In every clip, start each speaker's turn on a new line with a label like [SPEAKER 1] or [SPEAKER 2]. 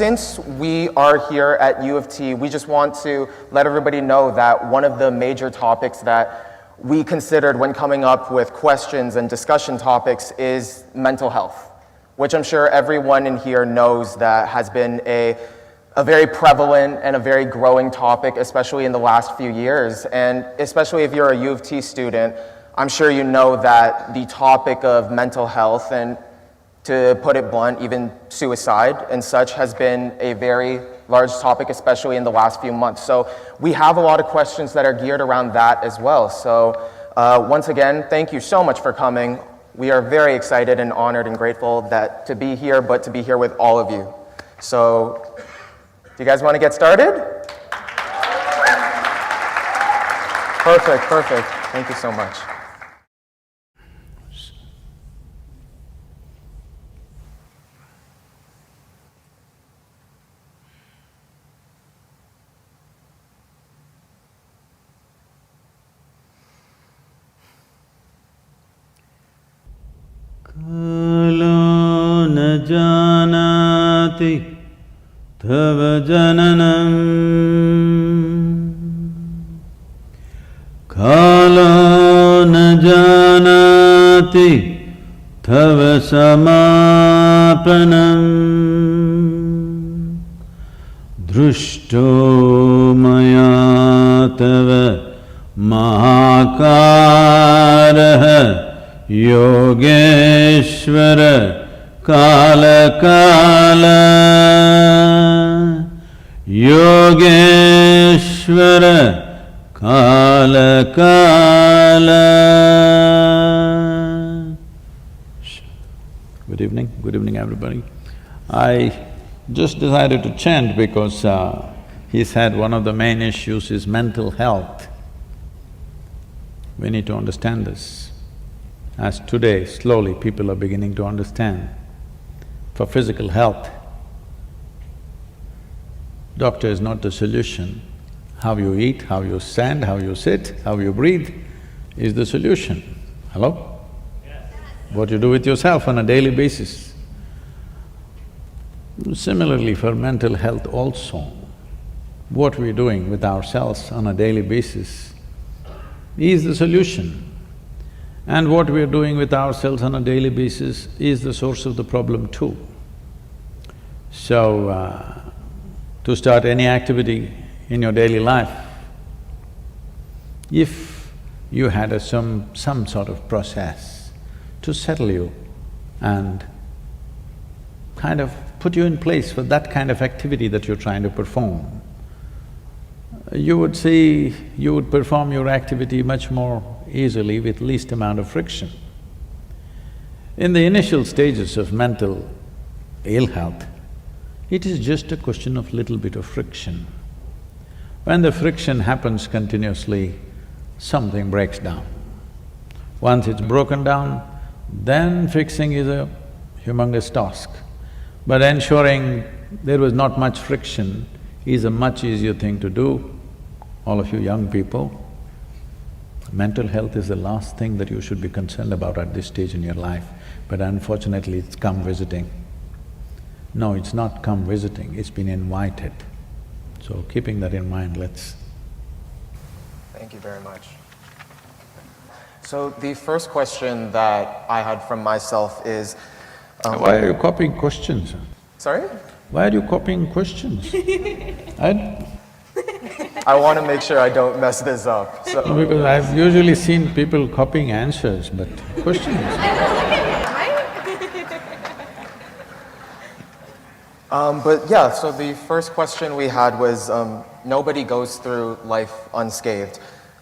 [SPEAKER 1] since we are here at U of T, we just want to let everybody know that one of the major topics that we considered when coming up with questions and discussion topics is mental health, which I'm sure everyone in here knows that has been a very prevalent and a very growing topic, especially in the last few years. And especially if you're a U of T student, I'm sure you know that the topic of mental health, and to put it blunt, even suicide and such, has been a very large topic, especially in the last few months. So we have a lot of questions that are geared around that as well. So once again, thank you so much for coming. We are very excited and honored and grateful to be here, but to be here with all of you. So, do you guys want to get started? Perfect, perfect. Thank you so much.
[SPEAKER 2] Kalo na janati tava jananam Kalo na janati tava samapanam Drushto maya tava mahakaraha Yogeshvara Kala Kala Yogeshvara Kala Kala. Good evening everybody. I just decided to chant because he said one of the main issues is mental health. We need to understand this. As today, slowly people are beginning to understand, for physical health, doctor is not the solution. How you eat, how you stand, how you sit, how you breathe is the solution. Hello? Yes. What you do with yourself on a daily basis. Similarly, for mental health also, what we're doing with ourselves on a daily basis is the solution. And what we are doing with ourselves on a daily basis is the source of the problem too. So, to start any activity in your daily life, if you had some sort of process to settle you and kind of put you in place for that kind of activity that you're trying to perform, you would see, you would perform your activity much more easily with least amount of friction. In the initial stages of mental ill health, it is just a question of little bit of friction. When the friction happens continuously, something breaks down. Once it's broken down, then fixing is a humongous task. But ensuring there was not much friction is a much easier thing to do. All of you young people, mental health is the last thing that you should be concerned about at this stage in your life, but unfortunately it's come visiting. No, it's not come visiting, it's been invited. So keeping that in mind, let's…
[SPEAKER 1] Thank you very much. So the first question that I had from myself is…
[SPEAKER 2] Why are you copying questions?
[SPEAKER 1] Sorry?
[SPEAKER 2] Why are you copying questions?
[SPEAKER 1] I want to make sure I don't mess this up, so…
[SPEAKER 2] Because I've usually seen people copying answers, but questions…
[SPEAKER 1] But yeah, so the first question we had was, nobody goes through life unscathed.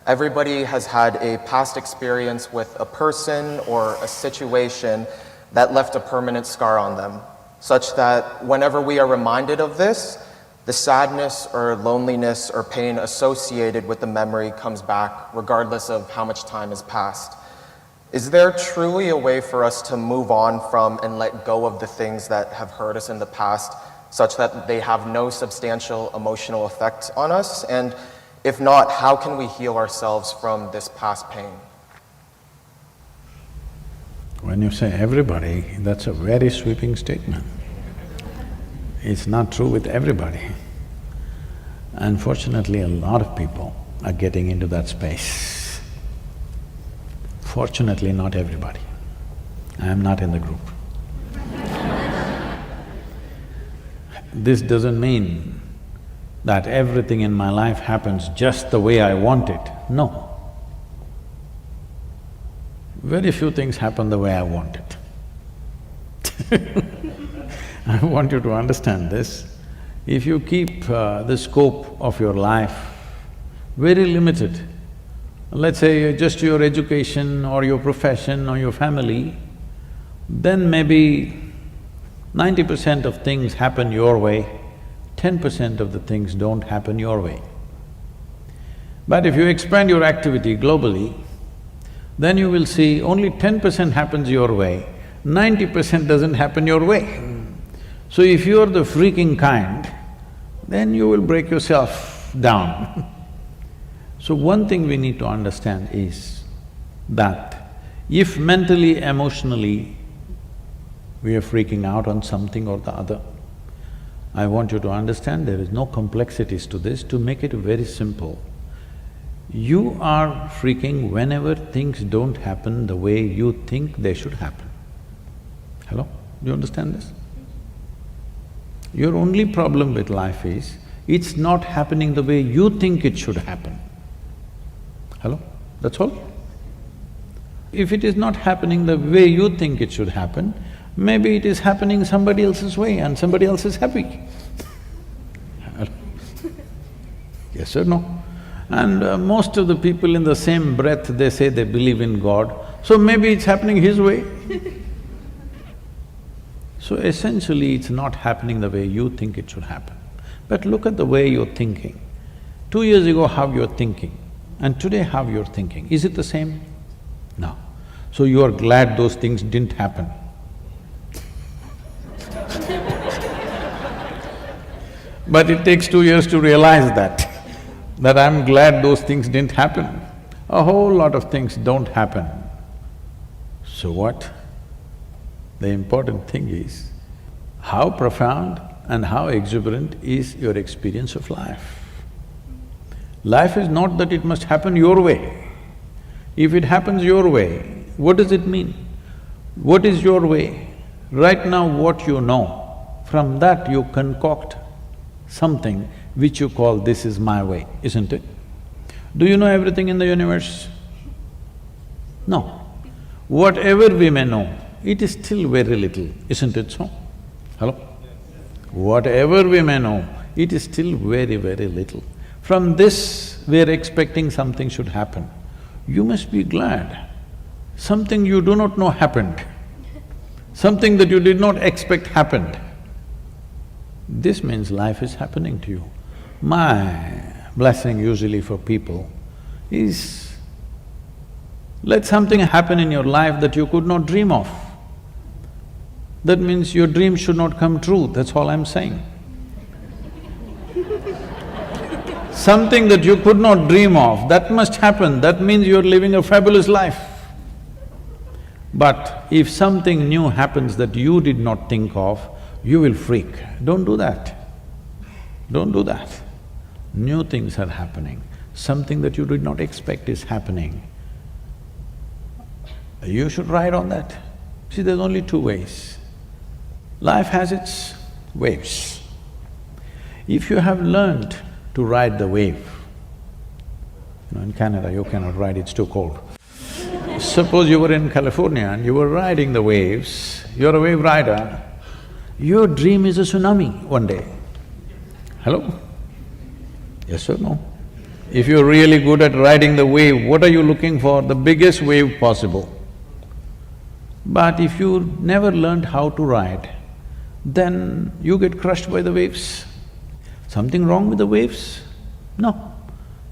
[SPEAKER 1] Everybody has had a past experience with a person or a situation that left a permanent scar on them, such that whenever we are reminded of this, the sadness or loneliness or pain associated with the memory comes back regardless of how much time has passed. Is there truly a way for us to move on from and let go of the things that have hurt us in the past such that they have no substantial emotional effect on us? And if not, how can we heal ourselves from this past pain?
[SPEAKER 2] When you say everybody, that's a very sweeping statement. It's not true with everybody. Unfortunately, a lot of people are getting into that space. Fortunately, not everybody. I am not in the group. This doesn't mean that everything in my life happens just the way I want it. No. Very few things happen the way I want it. I want you to understand this. If you keep the scope of your life very limited, let's say just your education or your profession or your family, then maybe 90% of things happen your way, 10% of the things don't happen your way. But if you expand your activity globally, then you will see only 10% happens your way, 90% doesn't happen your way. So if you're the freaking kind, then you will break yourself down. So one thing we need to understand is that if mentally, emotionally, we are freaking out on something or the other, I want you to understand there is no complexities to this. To make it very simple, you are freaking whenever things don't happen the way you think they should happen. Hello? Do you understand this? Your only problem with life is, it's not happening the way you think it should happen. Hello? That's all. If it is not happening the way you think it should happen, maybe it is happening somebody else's way and somebody else is happy. Yes or no? And most of the people in the same breath, they say they believe in God, so maybe it's happening his way. So essentially, it's not happening the way you think it should happen. But look at the way you're thinking. 2 years ago, how you're thinking, and today how you're thinking. Is it the same? No. So you are glad those things didn't happen. But it takes 2 years to realize that I'm glad those things didn't happen. A whole lot of things don't happen. So what? The important thing is, how profound and how exuberant is your experience of life. Life is not that it must happen your way. If it happens your way, what does it mean? What is your way? Right now what you know, from that you concoct something which you call, this is my way, isn't it? Do you know everything in the universe? No. Whatever we may know, it is still very little, isn't it so? Hello? Whatever we may know, it is still very, very little. From this, we're expecting something should happen. You must be glad. Something you do not know happened. Something that you did not expect happened. This means life is happening to you. My blessing usually for people is, let something happen in your life that you could not dream of. That means your dream should not come true, that's all I'm saying. Something that you could not dream of, that must happen, that means you're living a fabulous life. But if something new happens that you did not think of, you will freak. Don't do that. Don't do that. New things are happening, something that you did not expect is happening. You should ride on that. See, there's only two ways. Life has its waves. If you have learned to ride the wave, in Canada you cannot ride, it's too cold. Suppose you were in California and you were riding the waves, you're a wave rider, your dream is a tsunami one day. Hello? Yes or no? If you're really good at riding the wave, what are you looking for? The biggest wave possible. But if you never learned how to ride, then you get crushed by the waves. Something wrong with the waves? No.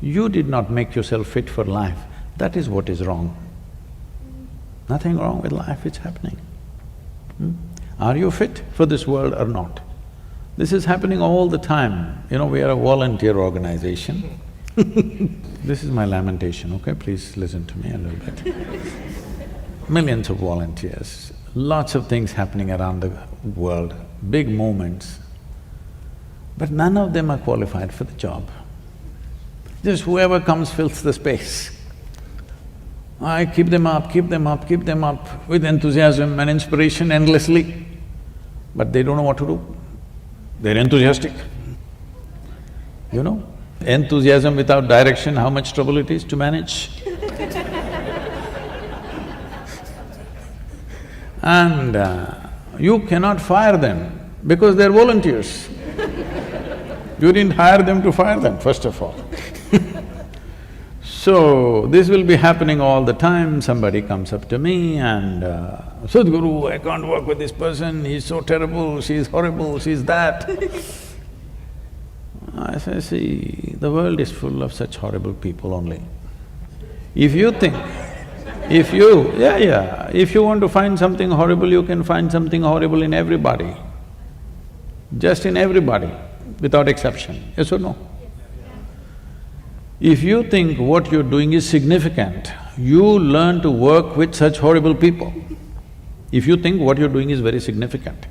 [SPEAKER 2] You did not make yourself fit for life, that is what is wrong. Nothing wrong with life, it's happening. Are you fit for this world or not? This is happening all the time. You know, we are a volunteer organization. This is my lamentation, okay? Please listen to me a little bit. Millions of volunteers, lots of things happening around the world, big movements. but none of them are qualified for the job. Just whoever comes fills the space. I keep them up with enthusiasm and inspiration endlessly, but they don't know what to do. They're enthusiastic. You know, enthusiasm without direction, how much trouble it is to manage. And you cannot fire them because they're volunteers. You didn't hire them to fire them, first of all. So, this will be happening all the time. Somebody comes up to me and, Sadhguru, I can't work with this person, he's so terrible, she's horrible, she's that. I say, see, the world is full of such horrible people only. If you think, if you want to find something horrible, you can find something horrible in everybody. Just in everybody, without exception, yes or no? If you think what you're doing is significant, you learn to work with such horrible people. If you think what you're doing is very significant.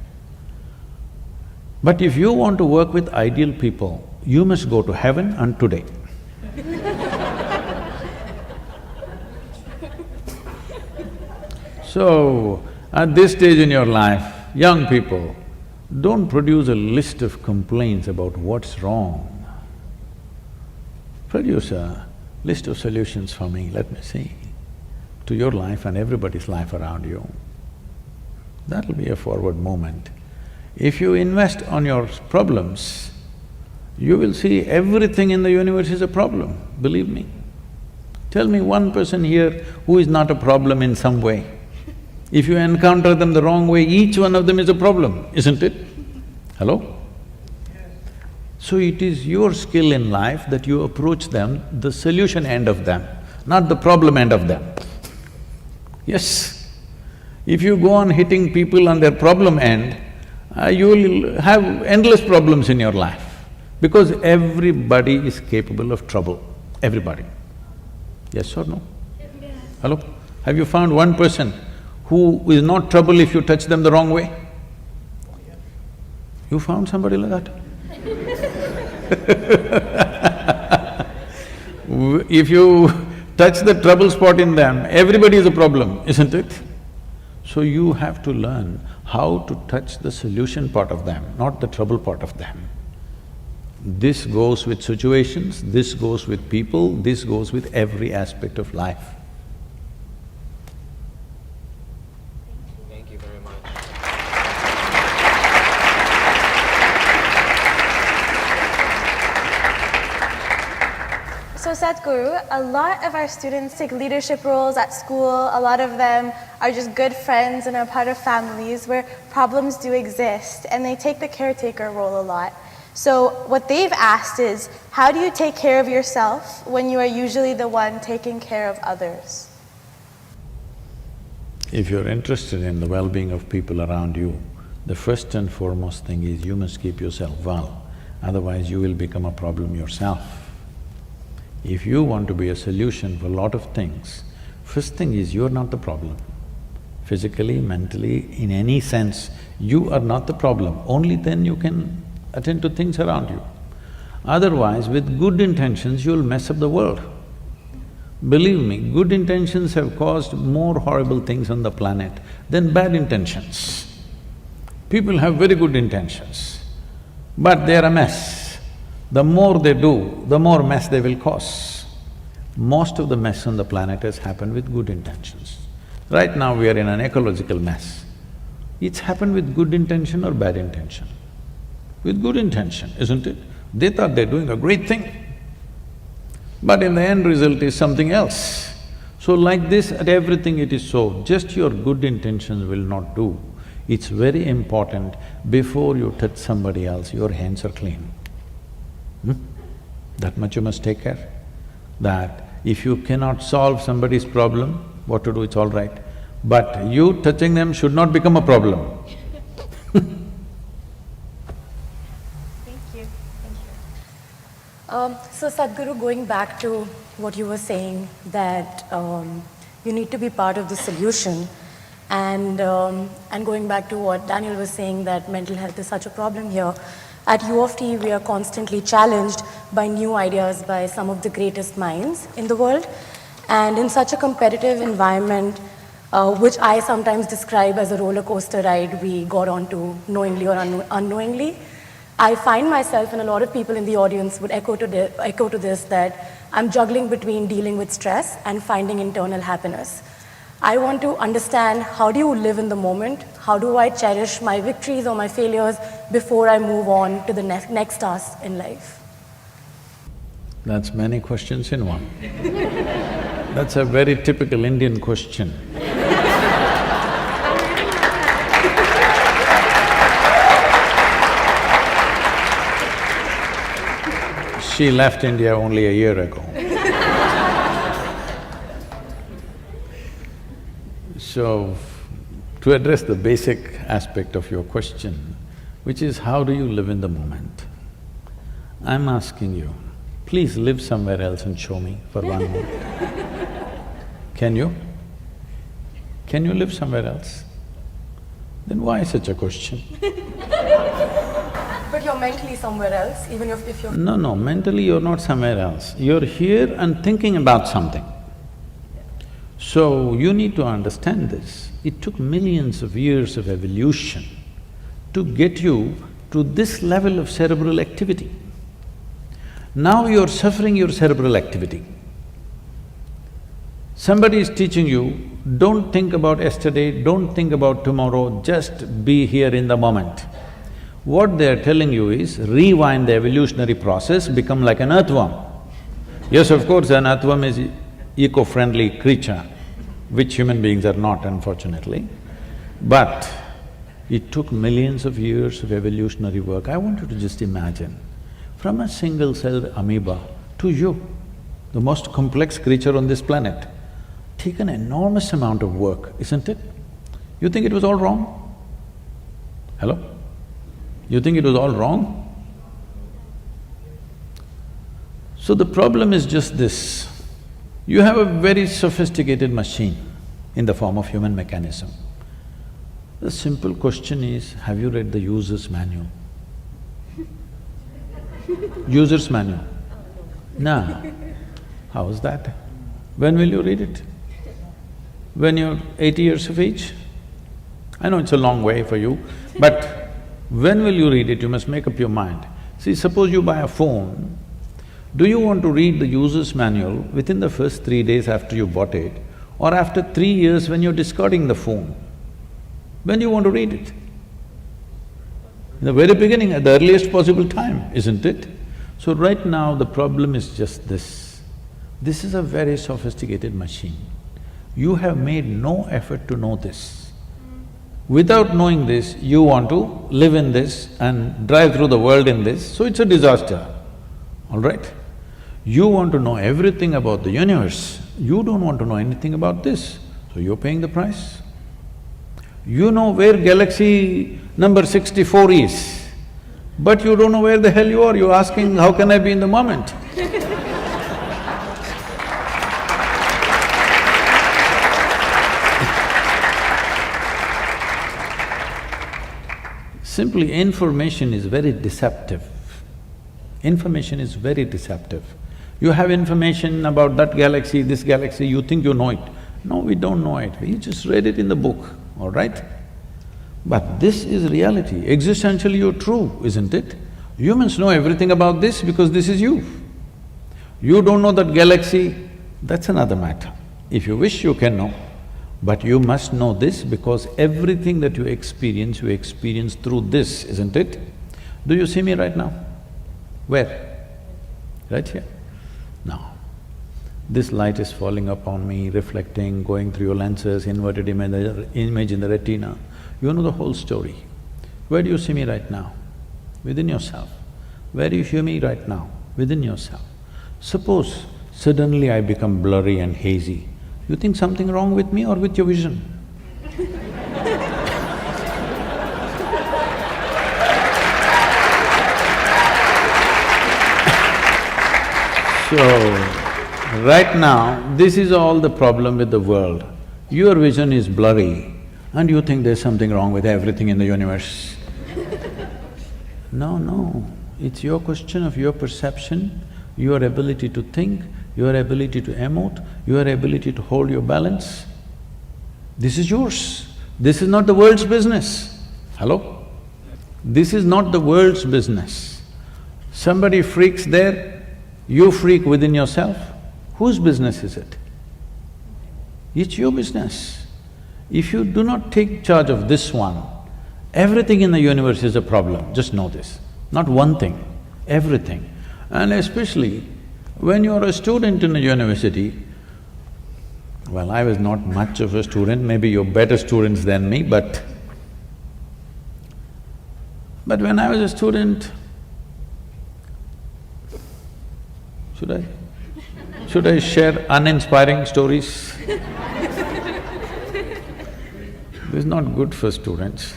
[SPEAKER 2] But if you want to work with ideal people, you must go to heaven and today. So, at this stage in your life, young people, don't produce a list of complaints about what's wrong. Produce a list of solutions for me, let me see, to your life and everybody's life around you. That'll be a forward movement. If you invest on your problems, you will see everything in the universe is a problem, believe me. Tell me one person here who is not a problem in some way. If you encounter them the wrong way, each one of them is a problem, isn't it? Hello? So it is your skill in life that you approach them, the solution end of them, not the problem end of them. Yes. If you go on hitting people on their problem end, you will have endless problems in your life, because everybody is capable of trouble, everybody. Yes or no? Yes. Hello? Have you found one person who is not trouble if you touch them the wrong way? You found somebody like that? If you touch the trouble spot in them, everybody is a problem, isn't it? So you have to learn how to touch the solution part of them, not the trouble part of them. This goes with situations, this goes with people, this goes with every aspect of life.
[SPEAKER 1] Thank you very much.
[SPEAKER 3] So Sadhguru, a lot of our students take leadership roles at school. A lot of them are just good friends and are part of families where problems do exist, and they take the caretaker role a lot. So what they've asked is, how do you take care of yourself when you are usually the one taking care of others?
[SPEAKER 2] If you're interested in the well-being of people around you, the first and foremost thing is you must keep yourself well, otherwise you will become a problem yourself. If you want to be a solution for a lot of things, first thing is you're not the problem. Physically, mentally, in any sense, you are not the problem, only then you can attend to things around you. Otherwise, with good intentions, you'll mess up the world. Believe me, good intentions have caused more horrible things on the planet than bad intentions. People have very good intentions, but they're a mess. The more they do, the more mess they will cause. Most of the mess on the planet has happened with good intentions. Right now we are in an ecological mess. It's happened with good intention or bad intention? With good intention, isn't it? They thought they're doing a great thing, but in the end result is something else. So like this, at everything it is so, just your good intentions will not do. It's very important, before you touch somebody else, your hands are clean. That much you must take care. That if you cannot solve somebody's problem, what to do, it's all right. But you touching them should not become a problem.
[SPEAKER 4] So Sadhguru, going back to what you were saying, that you need to be part of the solution, and going back to what Daniel was saying, that mental health is such a problem here, At U of T, we are constantly challenged by new ideas by some of the greatest minds in the world. And in such a competitive environment, which I sometimes describe as a roller coaster ride we got onto knowingly or unknowingly, I find myself, and a lot of people in the audience would echo to this, that I'm juggling between dealing with stress and finding internal happiness. I want to understand, how do you live in the moment? How do I cherish my victories or my failures before I move on to the next task in life?
[SPEAKER 2] That's many questions in one. That's a very typical Indian question. She left India only a year ago. So, to address the basic aspect of your question, which is how do you live in the moment? I'm asking you, please live somewhere else and show me for 1 moment. Can you? Can you live somewhere else? Then why such a question?
[SPEAKER 4] But you're mentally somewhere else, even if you're…
[SPEAKER 2] No, mentally you're not somewhere else. You're here and thinking about something. So, you need to understand this. It took millions of years of evolution to get you to this level of cerebral activity. Now you're suffering your cerebral activity. Somebody is teaching you, don't think about yesterday, don't think about tomorrow, just be here in the moment. What they're telling you is, rewind the evolutionary process, become like an earthworm. Yes, of course, an earthworm is eco-friendly creature, which human beings are not, unfortunately. But it took millions of years of evolutionary work. I want you to just imagine, from a single-celled amoeba to you, the most complex creature on this planet, take an enormous amount of work, isn't it? You think it was all wrong? Hello? You think it was all wrong? So the problem is just this, you have a very sophisticated machine in the form of human mechanism. The simple question is, have you read the user's manual? User's manual? No. How is that? When will you read it? When you're 80 years of age? I know it's a long way for you, but when will you read it? You must make up your mind. See, suppose you buy a phone, do you want to read the user's manual within the first 3 days after you bought it, or after 3 years when you're discarding the phone? When do you want to read it? In the very beginning, at the earliest possible time, isn't it? So right now, the problem is just this. This is a very sophisticated machine. You have made no effort to know this. Without knowing this, you want to live in this and drive through the world in this, so it's a disaster, all right? You want to know everything about the universe, you don't want to know anything about this, so you're paying the price. You know where galaxy number 64 is, but you don't know where the hell you are, you're asking, how can I be in the moment? Simply, information is very deceptive. Information is very deceptive. You have information about that galaxy, this galaxy, you think you know it. No, we don't know it, we just read it in the book, all right? But this is reality, existentially you're true, isn't it? Humans know everything about this because this is you. You don't know that galaxy, that's another matter. If you wish, you can know. But you must know this because everything that you experience through this, isn't it? Do you see me right now? Where? Right here. Now, this light is falling upon me, reflecting, going through your lenses, inverted image in the retina. You know the whole story. Where do you see me right now? Within yourself. Where do you hear me right now? Within yourself. Suppose suddenly I become blurry and hazy, you think something wrong with me or with your vision? So, right now, this is all the problem with the world. Your vision is blurry and you think there's something wrong with everything in the universe. No, no, it's your question of your perception, your ability to think, your ability to emote, your ability to hold your balance. This is yours. This is not the world's business. Hello? This is not the world's business. Somebody freaks there, you freak within yourself. Whose business is it? It's your business. If you do not take charge of this one, everything in the universe is a problem, just know this. Not one thing, everything. And especially when you're a student in a university, well, I was not much of a student, maybe you're better students than me, but when I was a student, should I share uninspiring stories? This is not good for students.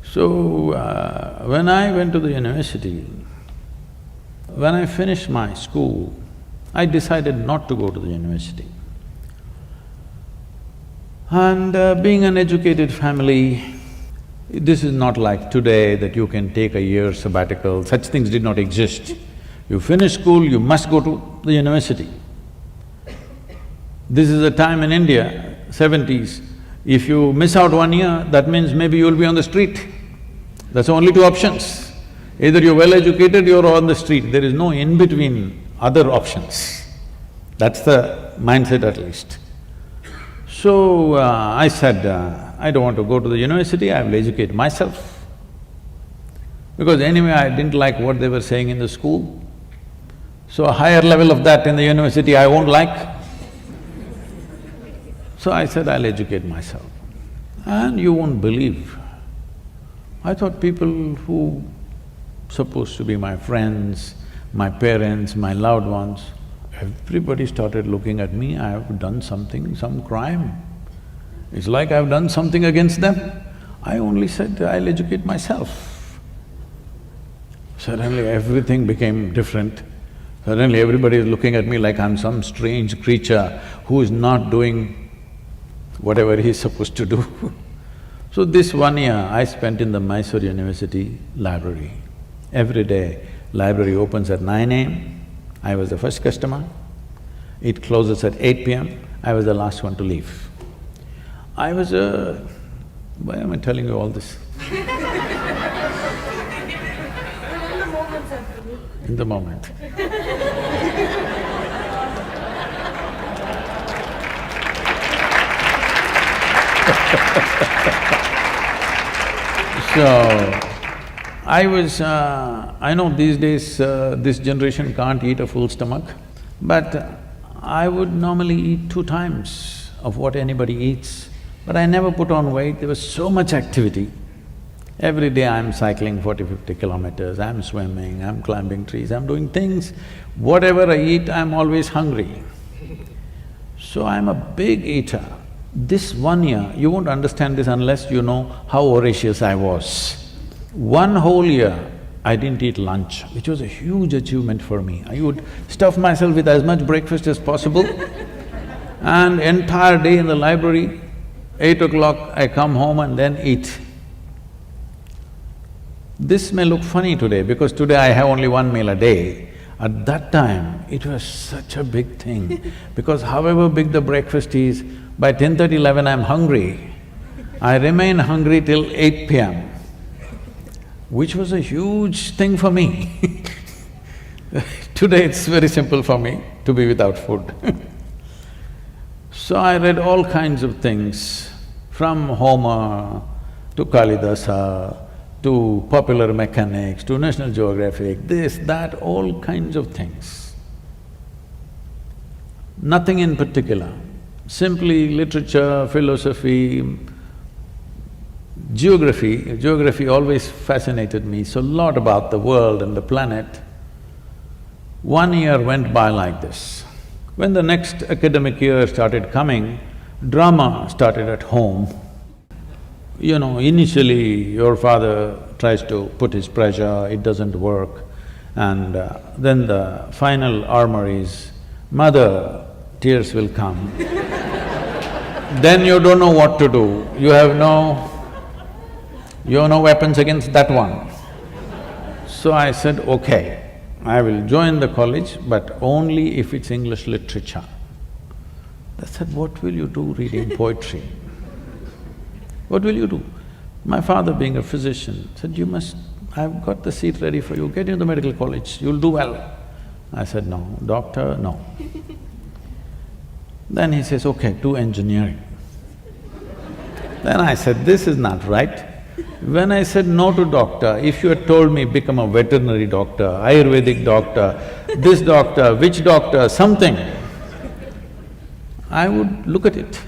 [SPEAKER 2] So, when I went to the university, when I finished my school, I decided not to go to the university. And being an educated family, this is not like today that you can take a year sabbatical, such things did not exist. You finish school, you must go to the university. This is a time in India, 70s, if you miss out 1 year, that means maybe you'll be on the street. That's only two options. Either you're well educated, you're on the street, there is no in-between other options. That's the mindset at least. So, I said, I don't want to go to the university, I will educate myself. Because anyway, I didn't like what they were saying in the school. So a higher level of that in the university I won't like. So I said, I'll educate myself. And you won't believe, I thought people who supposed to be my friends, my parents, my loved ones, everybody started looking at me, I have done something, some crime. It's like I've done something against them. I only said, I'll educate myself. Suddenly everything became different. Suddenly everybody is looking at me like I'm some strange creature who is not doing whatever he's supposed to do. So this 1 year I spent in the Mysore University library. Every day, library opens at 9 AM, I was the first customer. It closes at 8 PM, I was the last one to leave. I was a… why am I telling you all this? In the moment. So, I know these days this generation can't eat a full stomach, but I would normally eat 2 times of what anybody eats, but I never put on weight, there was so much activity. Every day I'm cycling 40-50 kilometers, I'm swimming, I'm climbing trees, I'm doing things. Whatever I eat, I'm always hungry. So I'm a big eater. This 1 year, you won't understand this unless you know how voracious I was. 1 whole year, I didn't eat lunch, which was a huge achievement for me. I would stuff myself with as much breakfast as possible and entire day in the library, 8 o'clock I come home and then eat. This may look funny today because today I have only 1 meal a day. At that time, it was such a big thing because however big the breakfast is, by 10:30, 11 I'm hungry. I remain hungry till 8 PM, which was a huge thing for me. Today it's very simple for me to be without food. So I read all kinds of things, from Homer to Kalidasa, to popular mechanics, to National Geographic, this, that, all kinds of things. Nothing in particular, simply literature, philosophy, geography. Geography always fascinated me, so a lot about the world and the planet. 1 year went by like this. When the next academic year started coming, drama started at home. You know, initially your father tries to put his pressure, it doesn't work, and then the final armor is, mother, tears will come. Then you don't know what to do, you have no… You have no weapons against that one. So I said, okay, I will join the college, but only if it's English literature. They said, what will you do reading poetry? What will you do? My father, being a physician, said, I've got the seat ready for you, get into the medical college, you'll do well. I said, no, doctor, no. Then he says, okay, do engineering. Then I said, this is not right. When I said no to doctor, if you had told me become a veterinary doctor, Ayurvedic doctor, this doctor, which doctor, something, I would look at it.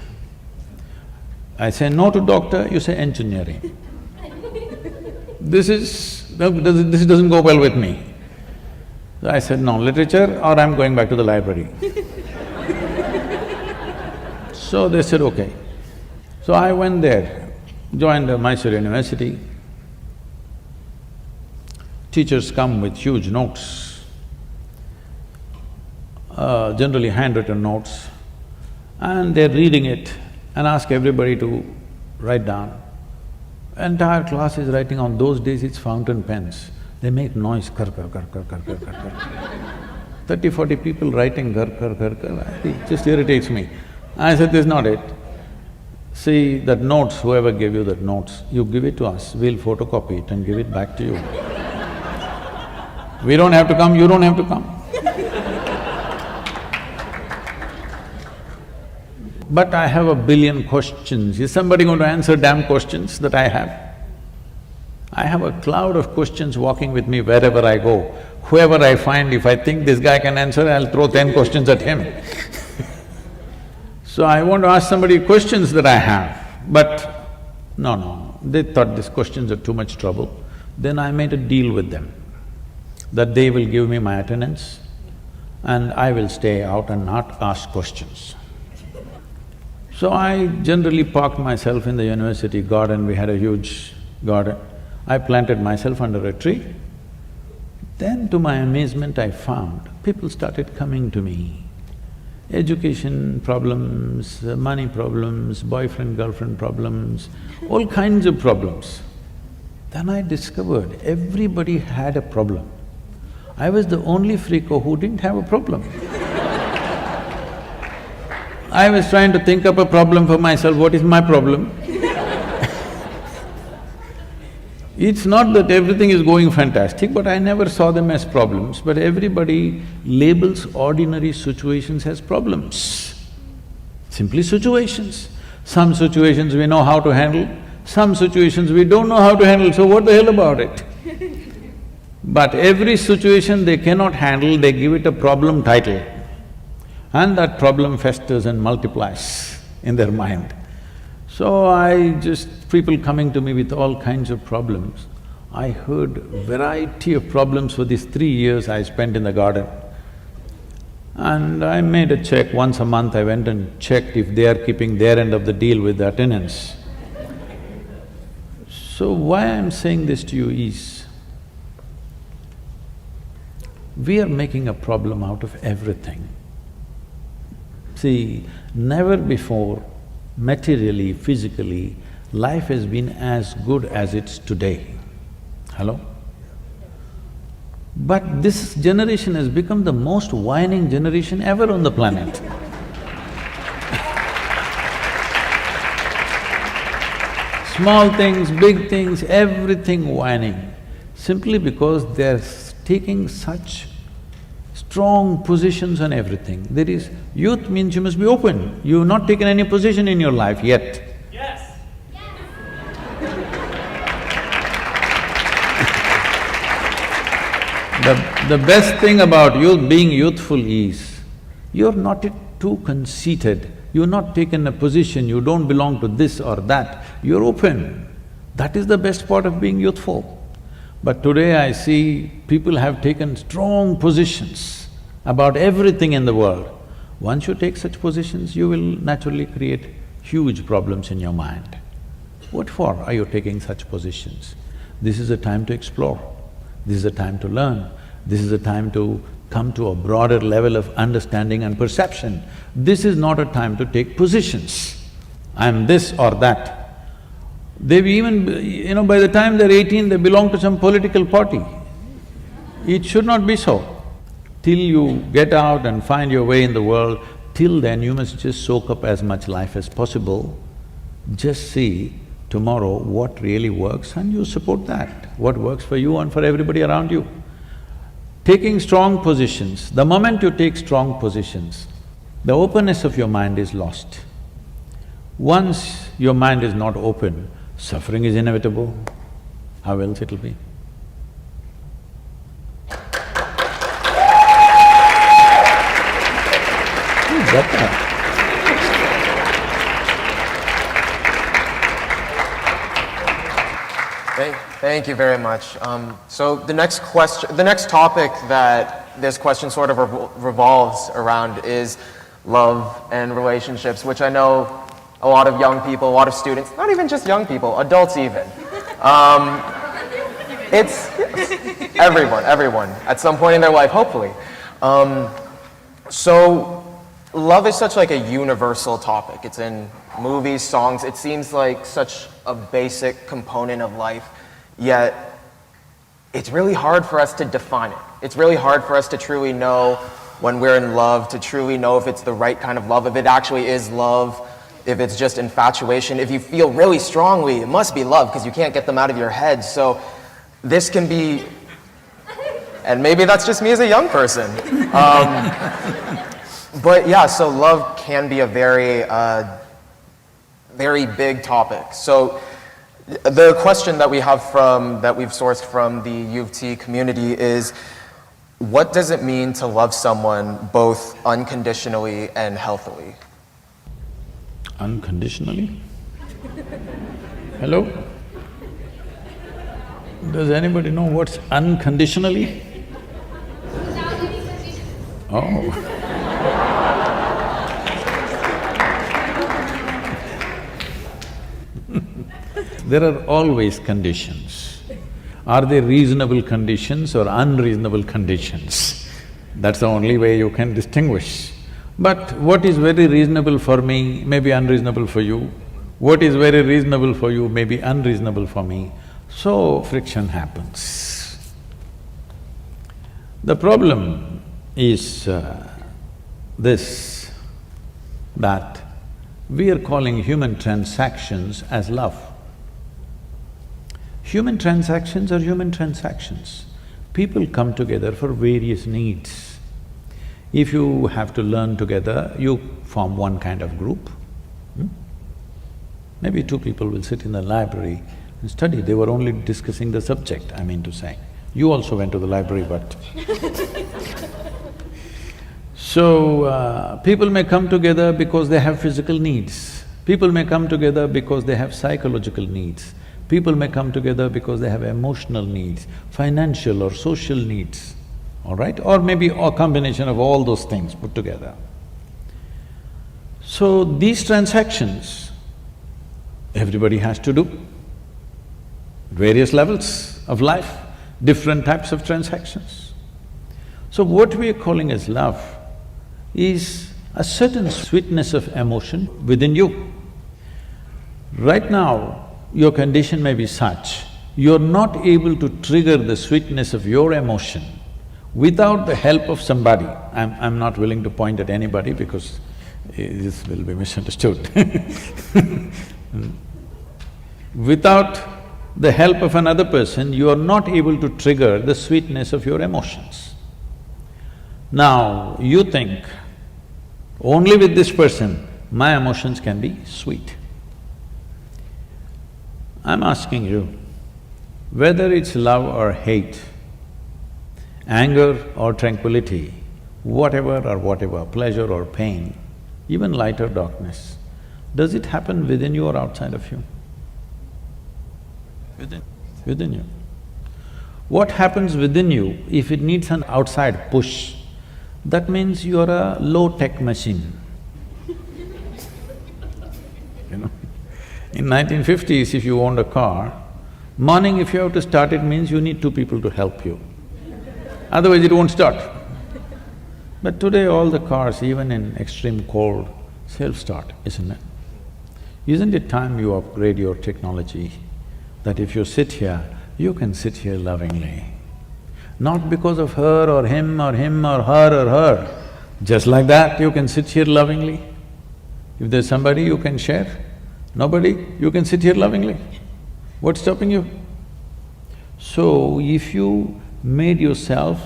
[SPEAKER 2] I say no to doctor, you say engineering. This doesn't go well with me. So I said, no, literature or I'm going back to the library. So they said, okay. So I went there, joined Mysore University. Teachers come with huge notes, generally handwritten notes, and they're reading it and ask everybody to write down. Entire class is writing. On those days it's fountain pens. They make noise, kar kar kar kar kar kar kar kar. 30, 40 people writing kar kar kar kar, it just irritates me. I said, this is not it. See, that notes, whoever gave you that notes, you give it to us, we'll photocopy it and give it back to you. We don't have to come, you don't have to come. But I have a billion questions. Is somebody going to answer damn questions that I have? I have a cloud of questions walking with me wherever I go. Whoever I find, if I think this guy can answer, I'll throw 10 questions at him. So I want to ask somebody questions that I have, but no, they thought these questions are too much trouble. Then I made a deal with them, that they will give me my attendance and I will stay out and not ask questions. So I generally parked myself in the university garden, we had a huge garden. I planted myself under a tree. Then to my amazement I found people started coming to me. Education problems, money problems, boyfriend-girlfriend problems, all kinds of problems. Then I discovered everybody had a problem. I was the only freako who didn't have a problem. I was trying to think up a problem for myself, what is my problem? It's not that everything is going fantastic, but I never saw them as problems, but everybody labels ordinary situations as problems. Simply situations. Some situations we know how to handle, some situations we don't know how to handle, so what the hell about it? But every situation they cannot handle, they give it a problem title. And that problem festers and multiplies in their mind. So people coming to me with all kinds of problems. I heard variety of problems for these 3 years I spent in the garden. And I made a check, once a month I went and checked if they are keeping their end of the deal with the attendance. So why I'm saying this to you is, we are making a problem out of everything. See, never before, materially, physically, life has been as good as it's today. Hello? But this generation has become the most whining generation ever on the planet. Small things, big things, everything whining, simply because they're taking such strong positions on everything. There is… youth means you must be open. You've not taken any position in your life yet.
[SPEAKER 5] Yes.
[SPEAKER 2] The best thing about you being youthful is, you're not too conceited, you've not taken a position, you don't belong to this or that, you're open. That is the best part of being youthful. But today I see people have taken strong positions about everything in the world. Once you take such positions, you will naturally create huge problems in your mind. What for are you taking such positions? This is a time to explore, this is a time to learn, this is a time to come to a broader level of understanding and perception. This is not a time to take positions. I'm this or that. They've even… by the time they're 18, they belong to some political party. It should not be so. Till you get out and find your way in the world, till then you must just soak up as much life as possible. Just see tomorrow what really works and you support that, what works for you and for everybody around you. Taking strong positions, the moment you take strong positions, the openness of your mind is lost. Once your mind is not open, suffering is inevitable. How else it'll be? Who's that guy?
[SPEAKER 1] Thank you very much. So the next topic that this question sort of revolves around is love and relationships, which I know a lot of young people, a lot of students, not even just young people, adults even. It's everyone, at some point in their life, hopefully. So love is such like a universal topic. It's in movies, songs. It seems like such a basic component of life, yet it's really hard for us to define it. It's really hard for us to truly know when we're in love, to truly know if it's the right kind of love, if it actually is love, if it's just infatuation. If you feel really strongly, it must be love because you can't get them out of your head. So this can be, and maybe that's just me as a young person. But yeah, so love can be a very big topic. So the question that we've sourced from the U of T community is, what does it mean to love someone both unconditionally and healthily?
[SPEAKER 2] Unconditionally? Hello? Does anybody know what's unconditionally? Oh. There are always conditions. Are they reasonable conditions or unreasonable conditions? That's the only way you can distinguish. But what is very reasonable for me may be unreasonable for you. What is very reasonable for you may be unreasonable for me. So friction happens. The problem is this, that we are calling human transactions as love. Human transactions are human transactions. People come together for various needs. If you have to learn together, you form one kind of group. Maybe two people will sit in the library and study. They were only discussing the subject, I mean to say. You also went to the library, but… So, people may come together because they have physical needs. People may come together because they have psychological needs. People may come together because they have emotional needs, financial or social needs, all right? Or maybe a combination of all those things put together. So, these transactions, everybody has to do. Various levels of life, different types of transactions. So what we are calling as love is a certain sweetness of emotion within you. Right now, your condition may be such, you're not able to trigger the sweetness of your emotion without the help of somebody. I'm not willing to point at anybody because this will be misunderstood. Without the help of another person, you are not able to trigger the sweetness of your emotions. Now, you think, only with this person, my emotions can be sweet. I'm asking you, whether it's love or hate, anger or tranquility, whatever, pleasure or pain, even light or darkness, does it happen within you or outside of you? Within you. What happens within you, if it needs an outside push, that means you're a low-tech machine. In 1950s, if you owned a car, morning if you have to start it means you need two people to help you. Otherwise it won't start. But today all the cars, even in extreme cold, self-start, isn't it? Isn't it time you upgrade your technology? That if you sit here, you can sit here lovingly. Not because of her or him or her. Just like that, you can sit here lovingly. If there's somebody you can share, nobody, you can sit here lovingly. What's stopping you? So, if you made yourself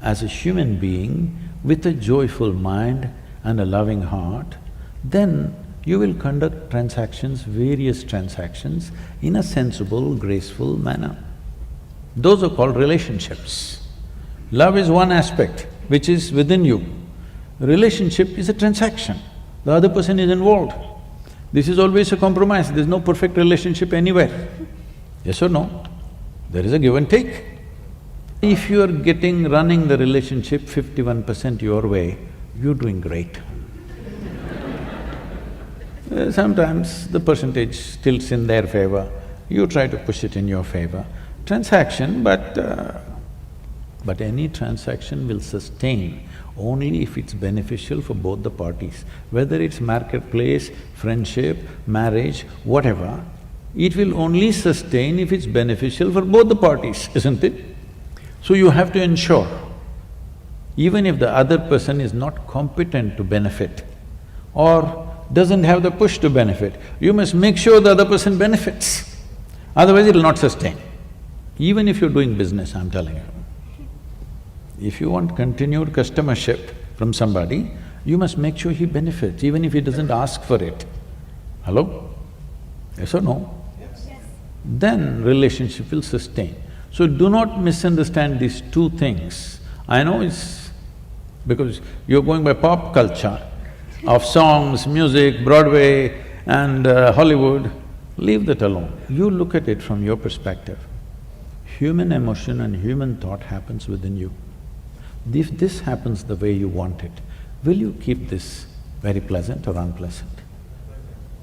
[SPEAKER 2] as a human being with a joyful mind and a loving heart, then you will conduct transactions, various transactions, in a sensible, graceful manner. Those are called relationships. Love is one aspect which is within you. Relationship is a transaction, the other person is involved. This is always a compromise, there's no perfect relationship anywhere. Yes or no? There is a give and take. If you are running the relationship 51% your way, you're doing great. Sometimes the percentage tilts in their favor, you try to push it in your favor. Transaction, but any transaction will sustain only if it's beneficial for both the parties. Whether it's marketplace, friendship, marriage, whatever, it will only sustain if it's beneficial for both the parties, isn't it? So you have to ensure, even if the other person is not competent to benefit or doesn't have the push to benefit, you must make sure the other person benefits, otherwise it'll not sustain. Even if you're doing business, I'm telling you. If you want continued customership from somebody, you must make sure he benefits, even if he doesn't ask for it. Hello? Yes or no? Yes. Then relationship will sustain. So do not misunderstand these two things. I know it's because you're going by pop culture of songs, music, Broadway and Hollywood. Leave that alone. You look at it from your perspective. Human emotion and human thought happens within you. If this happens the way you want it, will you keep this very pleasant or unpleasant?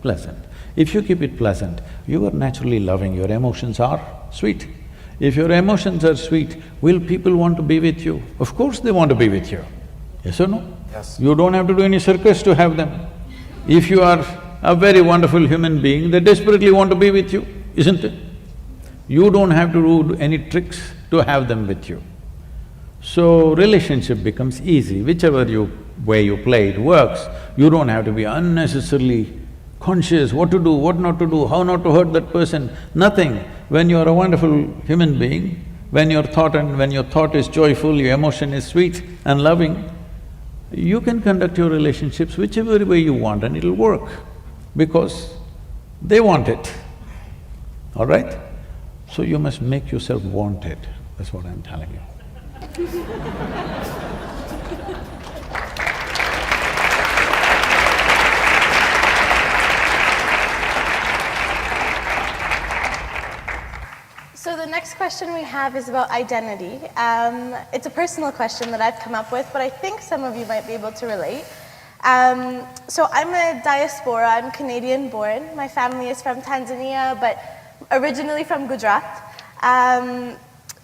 [SPEAKER 2] Pleasant. If you keep it pleasant, you are naturally loving, your emotions are sweet. If your emotions are sweet, will people want to be with you? Of course they want to be with you. Yes or no?
[SPEAKER 1] Yes.
[SPEAKER 2] You don't have to do any circus to have them. If you are a very wonderful human being, they desperately want to be with you, isn't it? You don't have to do any tricks to have them with you. So, relationship becomes easy, whichever way you play, it works. You don't have to be unnecessarily conscious what to do, what not to do, how not to hurt that person, nothing. When you are a wonderful human being, when your thought is joyful, your emotion is sweet and loving, you can conduct your relationships whichever way you want and it'll work, because they want it, all right? So you must make yourself want it, that's what I'm telling you.
[SPEAKER 3] So the next question we have is about identity. It's a personal question that I've come up with, but I think some of you might be able to relate. So I'm a diaspora, I'm Canadian born. My family is from Tanzania, but originally from Gujarat.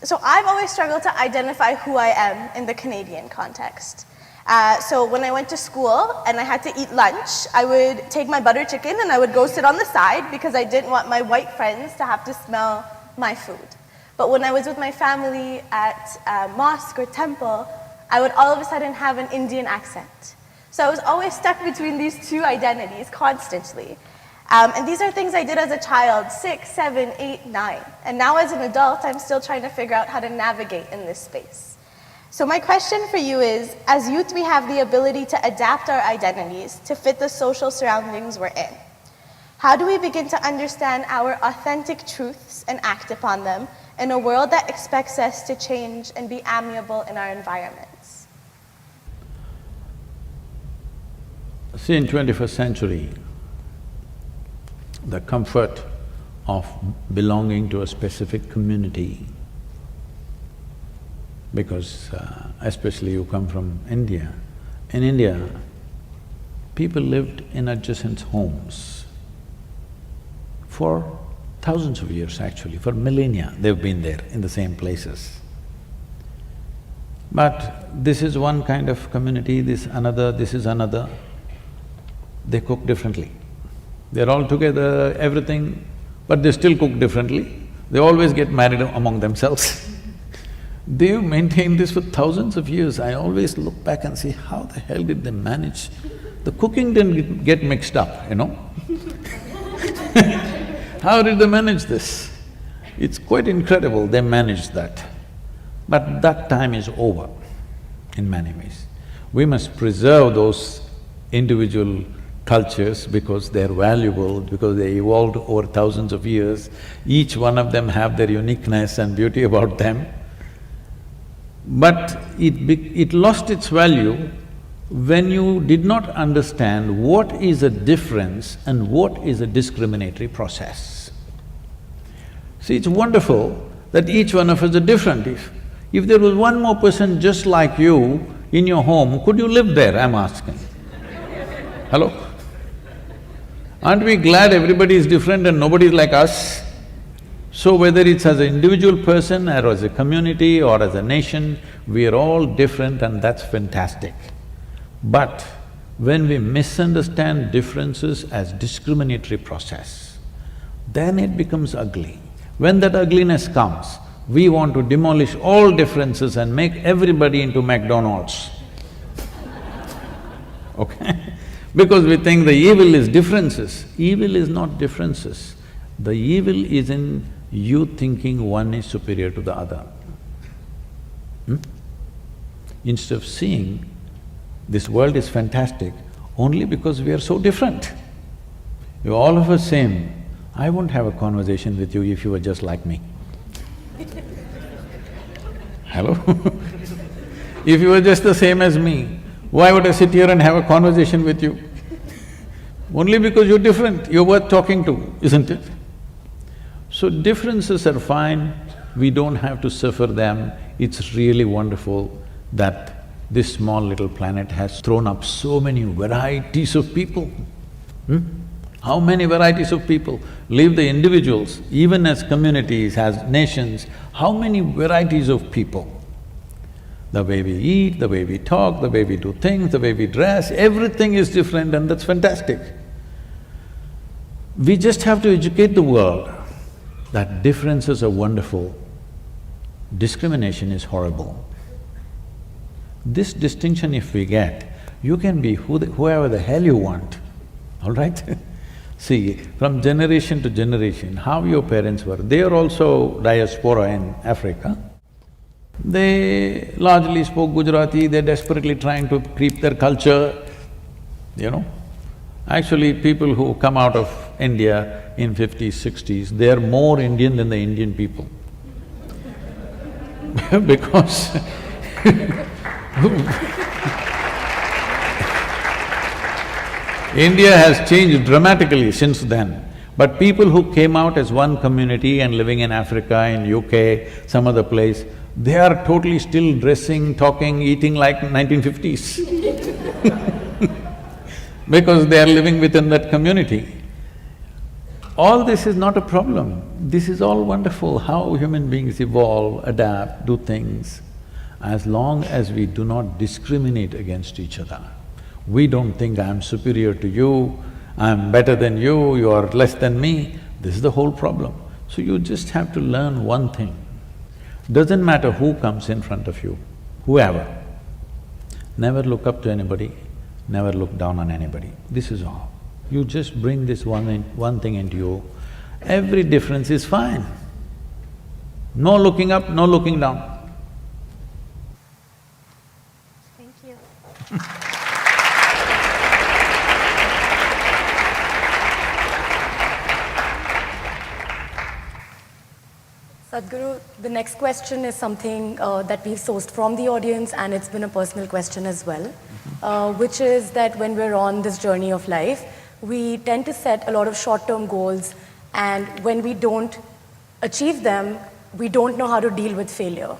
[SPEAKER 3] So I've always struggled to identify who I am in the Canadian context. So when I went to school and I had to eat lunch, I would take my butter chicken and I would go sit on the side because I didn't want my white friends to have to smell my food. But when I was with my family at mosque or temple, I would all of a sudden have an Indian accent. So I was always stuck between these two identities constantly. And these are things I did as a child, 6, 7, 8, 9. And now as an adult, I'm still trying to figure out how to navigate in this space. So my question for you is, as youth, we have the ability to adapt our identities to fit the social surroundings we're in. How do we begin to understand our authentic truths and act upon them in a world that expects us to change and be amiable in our environments?
[SPEAKER 2] See, in 21st century, the comfort of belonging to a specific community, because especially you come from India. In India, people lived in adjacent homes for thousands of years actually, for millennia they've been there in the same places. But this is one kind of community, this is another, they cook differently. They're all together, everything, but they still cook differently. They always get married among themselves. They've maintained this for thousands of years. I always look back and see, how the hell did they manage? The cooking didn't get mixed up, you know. How did they manage this? It's quite incredible they managed that. But that time is over in many ways. We must preserve those individual cultures because they're valuable, because they evolved over thousands of years. Each one of them have their uniqueness and beauty about them. But it lost its value when you did not understand what is a difference and what is a discriminatory process. See, it's wonderful that each one of us are different. If there was one more person just like you in your home, could you live there, I'm asking? Hello? Aren't we glad everybody is different and nobody is like us? So whether it's as an individual person or as a community or as a nation, we are all different and that's fantastic. But when we misunderstand differences as discriminatory process, then it becomes ugly. When that ugliness comes, we want to demolish all differences and make everybody into McDonald's. Okay? Because we think the evil is differences. Evil is not differences. The evil is in you thinking one is superior to the other. Instead of seeing this world is fantastic only because we are so different. You're all of us same. I won't have a conversation with you if you were just like me. Hello? If you were just the same as me, why would I sit here and have a conversation with you? Only because you're different, you're worth talking to, isn't it? So differences are fine, we don't have to suffer them. It's really wonderful that this small little planet has thrown up so many varieties of people. How many varieties of people? Leave the individuals, even as communities, as nations, how many varieties of people? The way we eat, the way we talk, the way we do things, the way we dress, everything is different and that's fantastic. We just have to educate the world that differences are wonderful, discrimination is horrible. This distinction if we get, you can be whoever the hell you want, all right? See, from generation to generation, how your parents were, they are also diaspora in Africa. They largely spoke Gujarati, they're desperately trying to keep their culture, you know. Actually, people who come out of India in 50s, 60s, they are more Indian than the Indian people. Because India has changed dramatically since then. But people who came out as one community and living in Africa, in UK, some other place, they are totally still dressing, talking, eating like 1950s because they are living within that community. All this is not a problem. This is all wonderful, how human beings evolve, adapt, do things. As long as we do not discriminate against each other. We don't think I'm superior to you, I'm better than you, you are less than me. This is the whole problem. So you just have to learn one thing. Doesn't matter who comes in front of you, whoever. Never look up to anybody, never look down on anybody. This is all. You just bring this one thing into you, every difference is fine. No looking up, no looking down.
[SPEAKER 3] Thank you.
[SPEAKER 4] Sadhguru, the next question is something that we've sourced from the audience, and it's been a personal question as well, which is that when we're on this journey of life, we tend to set a lot of short-term goals, and when we don't achieve them, we don't know how to deal with failure.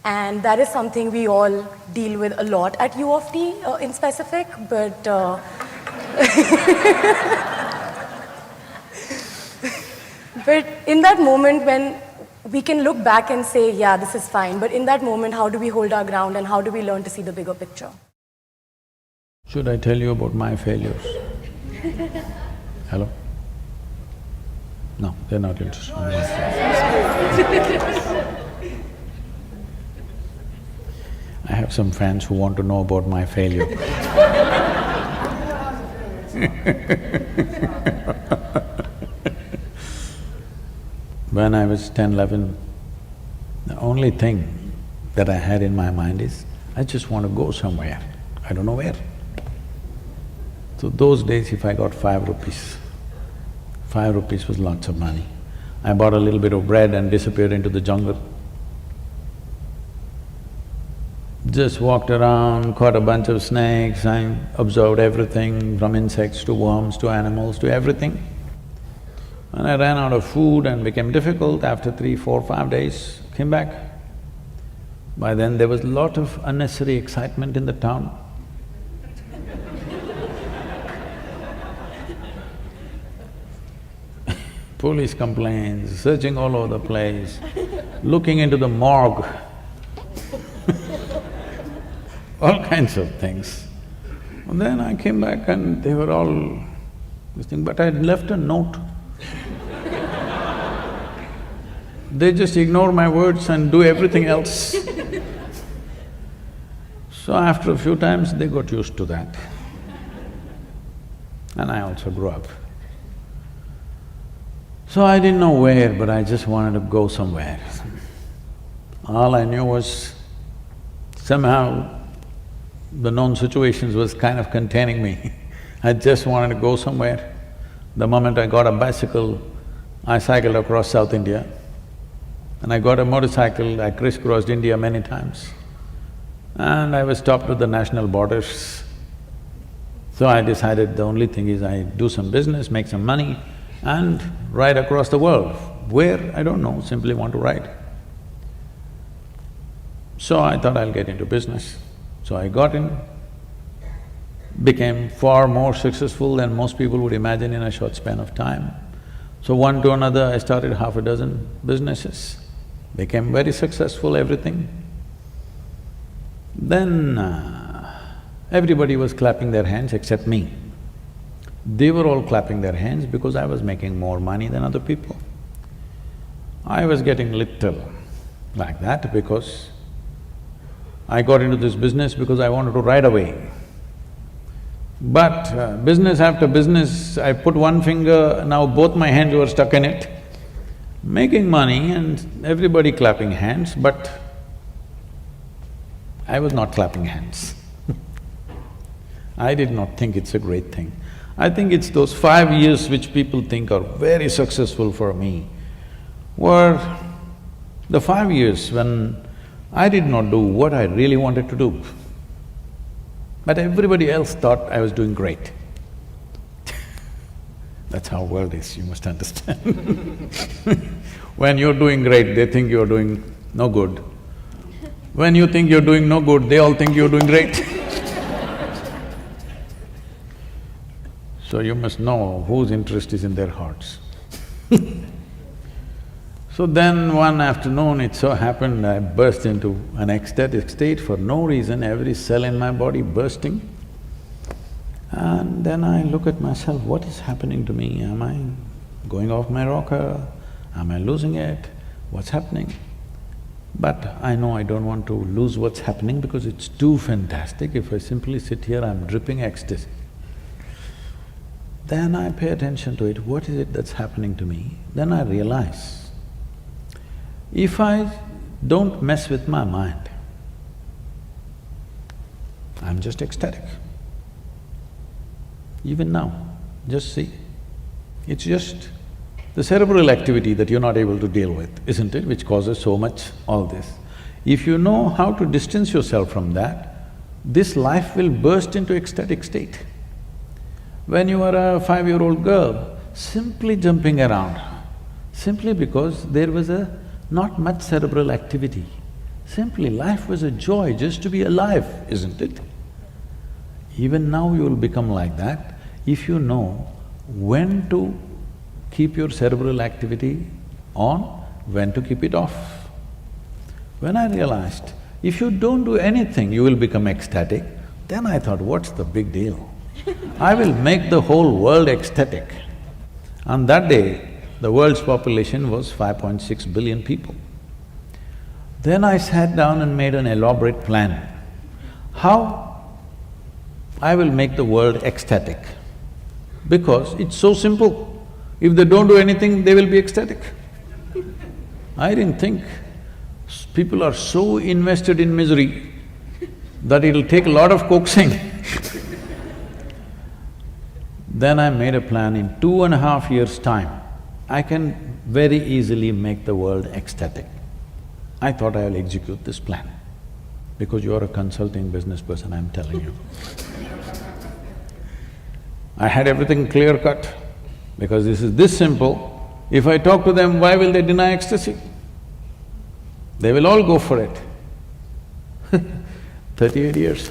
[SPEAKER 4] And that is something we all deal with a lot at U of T in specific, but but in that moment when we can look back and say, yeah, this is fine, but in that moment, how do we hold our ground and how do we learn to see the bigger picture?
[SPEAKER 2] Should I tell you about my failures? Hello? No, they're not interested. I have some fans who want to know about my failure. When I was 10, 11, the only thing that I had in my mind is, I just want to go somewhere, I don't know where. So those days if I got 5 rupees, 5 rupees was lots of money. I bought a little bit of bread and disappeared into the jungle. Just walked around, caught a bunch of snakes, I observed everything from insects to worms to animals to everything. When I ran out of food and became difficult, after 3, 4, 5 days, came back. By then there was a lot of unnecessary excitement in the town. Police complaints, searching all over the place, looking into the morgue, all kinds of things. And then I came back and they were all this thing, but I had left a note. They just ignore my words and do everything else. So after a few times, they got used to that. And I also grew up. So I didn't know where, but I just wanted to go somewhere. All I knew was somehow the known situations was kind of containing me. I just wanted to go somewhere. The moment I got a bicycle, I cycled across South India. And I got a motorcycle, I crisscrossed India many times. And I was stopped at the national borders. So I decided the only thing is I do some business, make some money and ride across the world. Where, I don't know, simply want to ride. So I thought I'll get into business. So I got in, became far more successful than most people would imagine in a short span of time. So one to another, I started half a dozen businesses, became very successful, everything. Then everybody was clapping their hands except me. They were all clapping their hands because I was making more money than other people. I was getting little like that because I got into this business because I wanted to ride away. But business after business, I put one finger, now both my hands were stuck in it, making money and everybody clapping hands, but I was not clapping hands. I did not think it's a great thing. I think it's those 5 years which people think are very successful for me were the 5 years when I did not do what I really wanted to do. But everybody else thought I was doing great. That's how world is, you must understand. When you're doing great, they think you're doing no good. When you think you're doing no good, they all think you're doing great. So you must know whose interest is in their hearts. So then one afternoon, it so happened I burst into an ecstatic state for no reason, every cell in my body bursting. And then I look at myself, what is happening to me? Am I going off my rocker? Am I losing it? What's happening? But I know I don't want to lose what's happening because it's too fantastic. If I simply sit here, I'm dripping ecstasy. Then I pay attention to it, what is it that's happening to me? Then I realize, if I don't mess with my mind, I'm just ecstatic. Even now, just see, it's just the cerebral activity that you're not able to deal with, isn't it, which causes so much all this. If you know how to distance yourself from that, this life will burst into ecstatic state. When you are a 5-year-old girl, simply jumping around, simply because there was not much cerebral activity. Simply life was a joy just to be alive, isn't it? Even now you will become like that if you know when to keep your cerebral activity on, when to keep it off. When I realized, if you don't do anything, you will become ecstatic, then I thought, what's the big deal? I will make the whole world ecstatic. On that day, the world's population was 5.6 billion people. Then I sat down and made an elaborate plan. How I will make the world ecstatic? Because it's so simple. If they don't do anything, they will be ecstatic. I didn't think people are so invested in misery that it'll take a lot of coaxing. Then I made a plan, in 2.5 years' time, I can very easily make the world ecstatic. I thought I'll execute this plan. Because you're a consulting business person, I'm telling you. I had everything clear-cut, because this is this simple. If I talk to them, why will they deny ecstasy? They will all go for it. 38 years.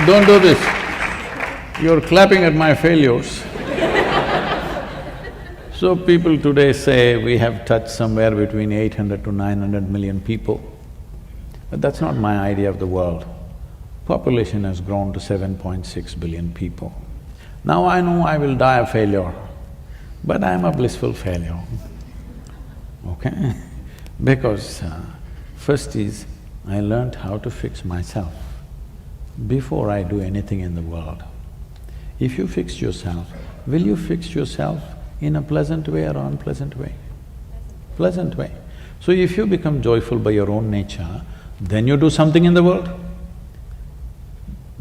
[SPEAKER 2] Don't do this. You're clapping at my failures. So people today say we have touched somewhere between 800 to 900 million people. But that's not my idea of the world. Population has grown to 7.6 billion people. Now I know I will die a failure, but I'm a blissful failure, okay? Because first is, I learned how to fix myself before I do anything in the world. If you fix yourself, will you fix yourself in a pleasant way or unpleasant way? Pleasant way. So if you become joyful by your own nature, then you do something in the world.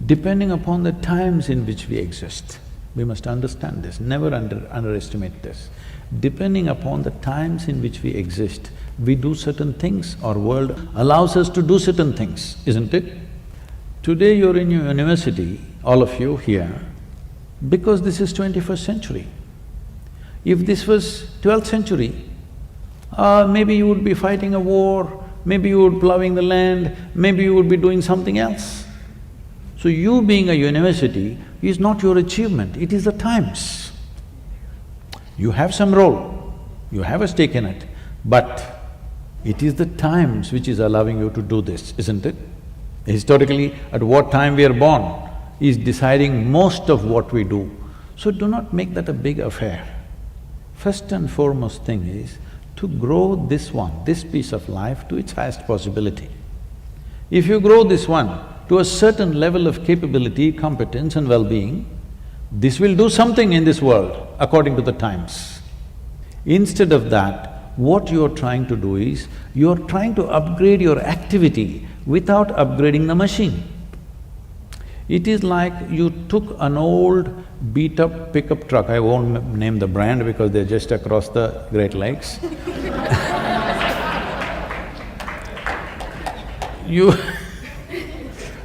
[SPEAKER 2] Depending upon the times in which we exist, we must understand this, never underestimate this. Depending upon the times in which we exist, we do certain things, our world allows us to do certain things, isn't it? Today you're in your university, all of you here, because this is 21st century. If this was 12th century, maybe you would be fighting a war, maybe you would be plowing the land, maybe you would be doing something else. So you being a university is not your achievement, it is the times. You have some role, you have a stake in it, but it is the times which is allowing you to do this, isn't it? Historically, at what time we are born is deciding most of what we do. So do not make that a big affair. First and foremost thing is to grow this piece of life to its highest possibility. If you grow this one to a certain level of capability, competence and well-being, this will do something in this world according to the times. Instead of that, what you're trying to do is, you're trying to upgrade your activity without upgrading the machine. It is like you took an old beat-up pickup truck, I won't name the brand because they're just across the Great Lakes.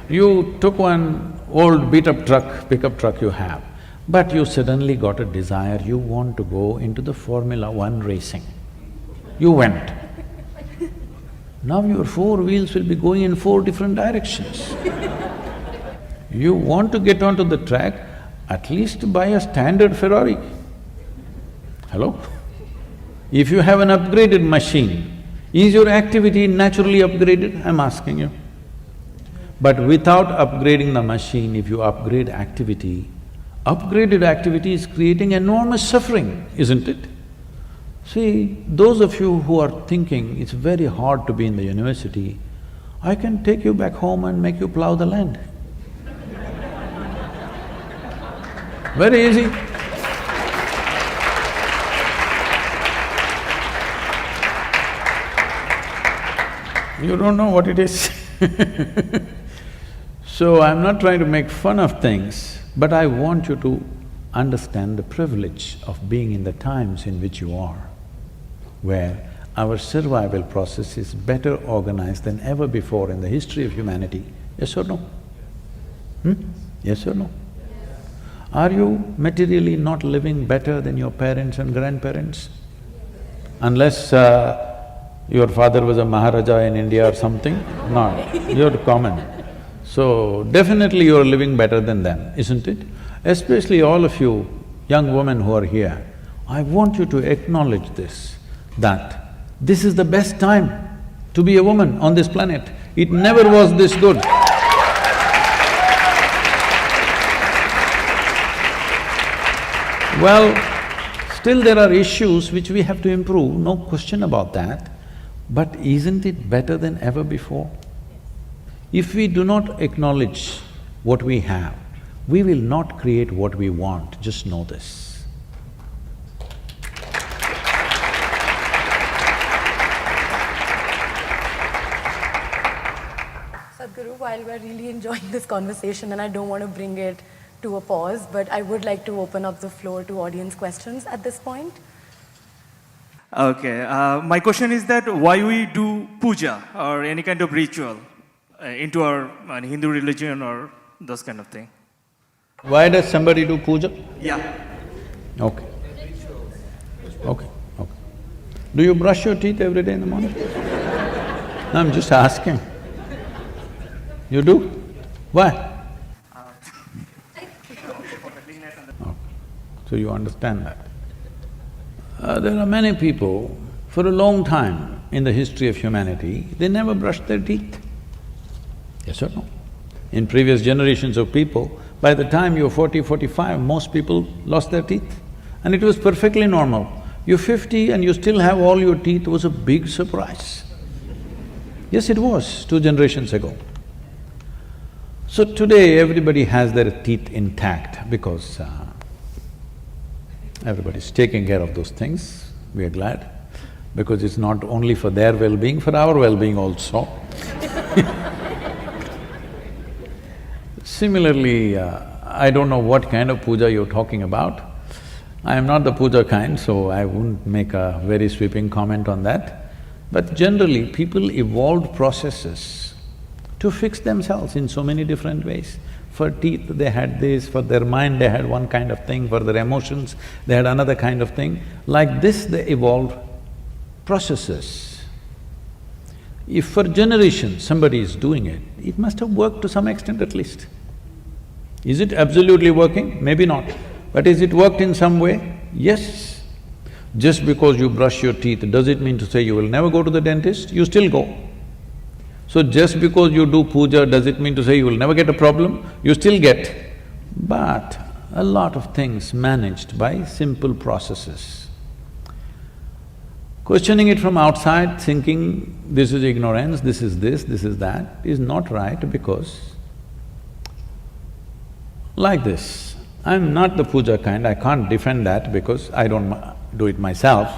[SPEAKER 2] You took one old beat-up truck, pickup truck you have, but you suddenly got a desire, you want to go into the Formula 1 racing. You went. Now your four wheels will be going in four different directions. You want to get onto the track, at least buy a standard Ferrari. Hello? If you have an upgraded machine, is your activity naturally upgraded? I'm asking you. But without upgrading the machine, if you upgrade activity, upgraded activity is creating enormous suffering, isn't it? See, those of you who are thinking it's very hard to be in the university, I can take you back home and make you plow the land. Very easy. You don't know what it is. So I'm not trying to make fun of things, but I want you to understand the privilege of being in the times in which you are, where our survival process is better organized than ever before in the history of humanity. Yes or no? Yes or no? Are you materially not living better than your parents and grandparents? Unless your father was a Maharaja in India or something? No, you're common. So definitely you're living better than them, isn't it? Especially all of you young women who are here, I want you to acknowledge this, that this is the best time to be a woman on this planet. It never was this good. Well, still there are issues which we have to improve, no question about that. But isn't it better than ever before? If we do not acknowledge what we have, we will not create what we want, just know this.
[SPEAKER 4] Sadhguru, while we're really enjoying this conversation and I don't want to bring it to a pause, but I would like to open up the floor to audience questions at this point.
[SPEAKER 5] Okay, my question is that why we do puja or any kind of ritual into our Hindu religion or those kind of thing?
[SPEAKER 2] Why does somebody do puja?
[SPEAKER 5] Yeah.
[SPEAKER 2] Okay. Okay, okay. Do you brush your teeth every day in the morning? No, I'm just asking. You do? Why? Okay. So you understand that. There are many people, for a long time in the history of humanity, they never brushed their teeth. Yes or no? In previous generations of people, by the time you're 40, 45, most people lost their teeth. And it was perfectly normal. You're 50 and you still have all your teeth was a big surprise. Yes, it was 2 generations ago. So today everybody has their teeth intact because everybody's taking care of those things. We are glad, because it's not only for their well-being, for our well-being also. Similarly, I don't know what kind of puja you're talking about. I am not the puja kind, so I wouldn't make a very sweeping comment on that. But generally, people evolved processes to fix themselves in so many different ways. For teeth, they had this, for their mind, they had one kind of thing, for their emotions, they had another kind of thing. Like this, they evolved processes. If for generations somebody is doing it, it must have worked to some extent at least. Is it absolutely working? Maybe not. But is it worked in some way? Yes. Just because you brush your teeth, does it mean to say you will never go to the dentist? You still go. So just because you do puja, does it mean to say you will never get a problem? You still get. But a lot of things managed by simple processes. Questioning it from outside, thinking this is ignorance, this is this, this is that, is not right, because like this, I'm not the puja kind, I can't defend that because I don't do it myself.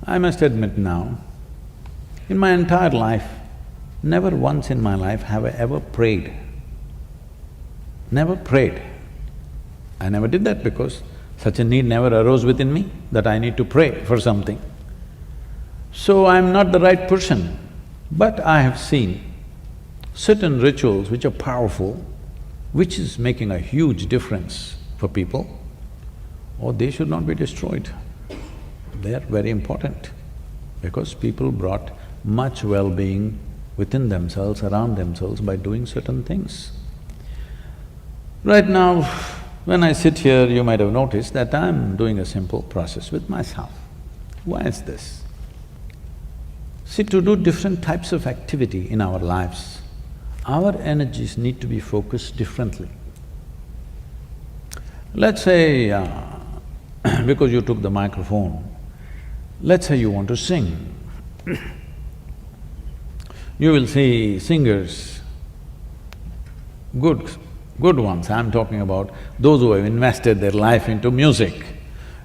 [SPEAKER 2] I must admit now, in my entire life, never once in my life have I ever prayed. Never prayed. I never did that because such a need never arose within me that I need to pray for something. So I'm not the right person, but I have seen certain rituals which are powerful, which is making a huge difference for people, or they should not be destroyed. They are very important because people brought much well-being within themselves, around themselves by doing certain things. Right now, when I sit here, you might have noticed that I'm doing a simple process with myself. Why is this? See, to do different types of activity in our lives, our energies need to be focused differently. Let's say, because you took the microphone, let's say you want to sing. You will see singers, good ones, I'm talking about those who have invested their life into music.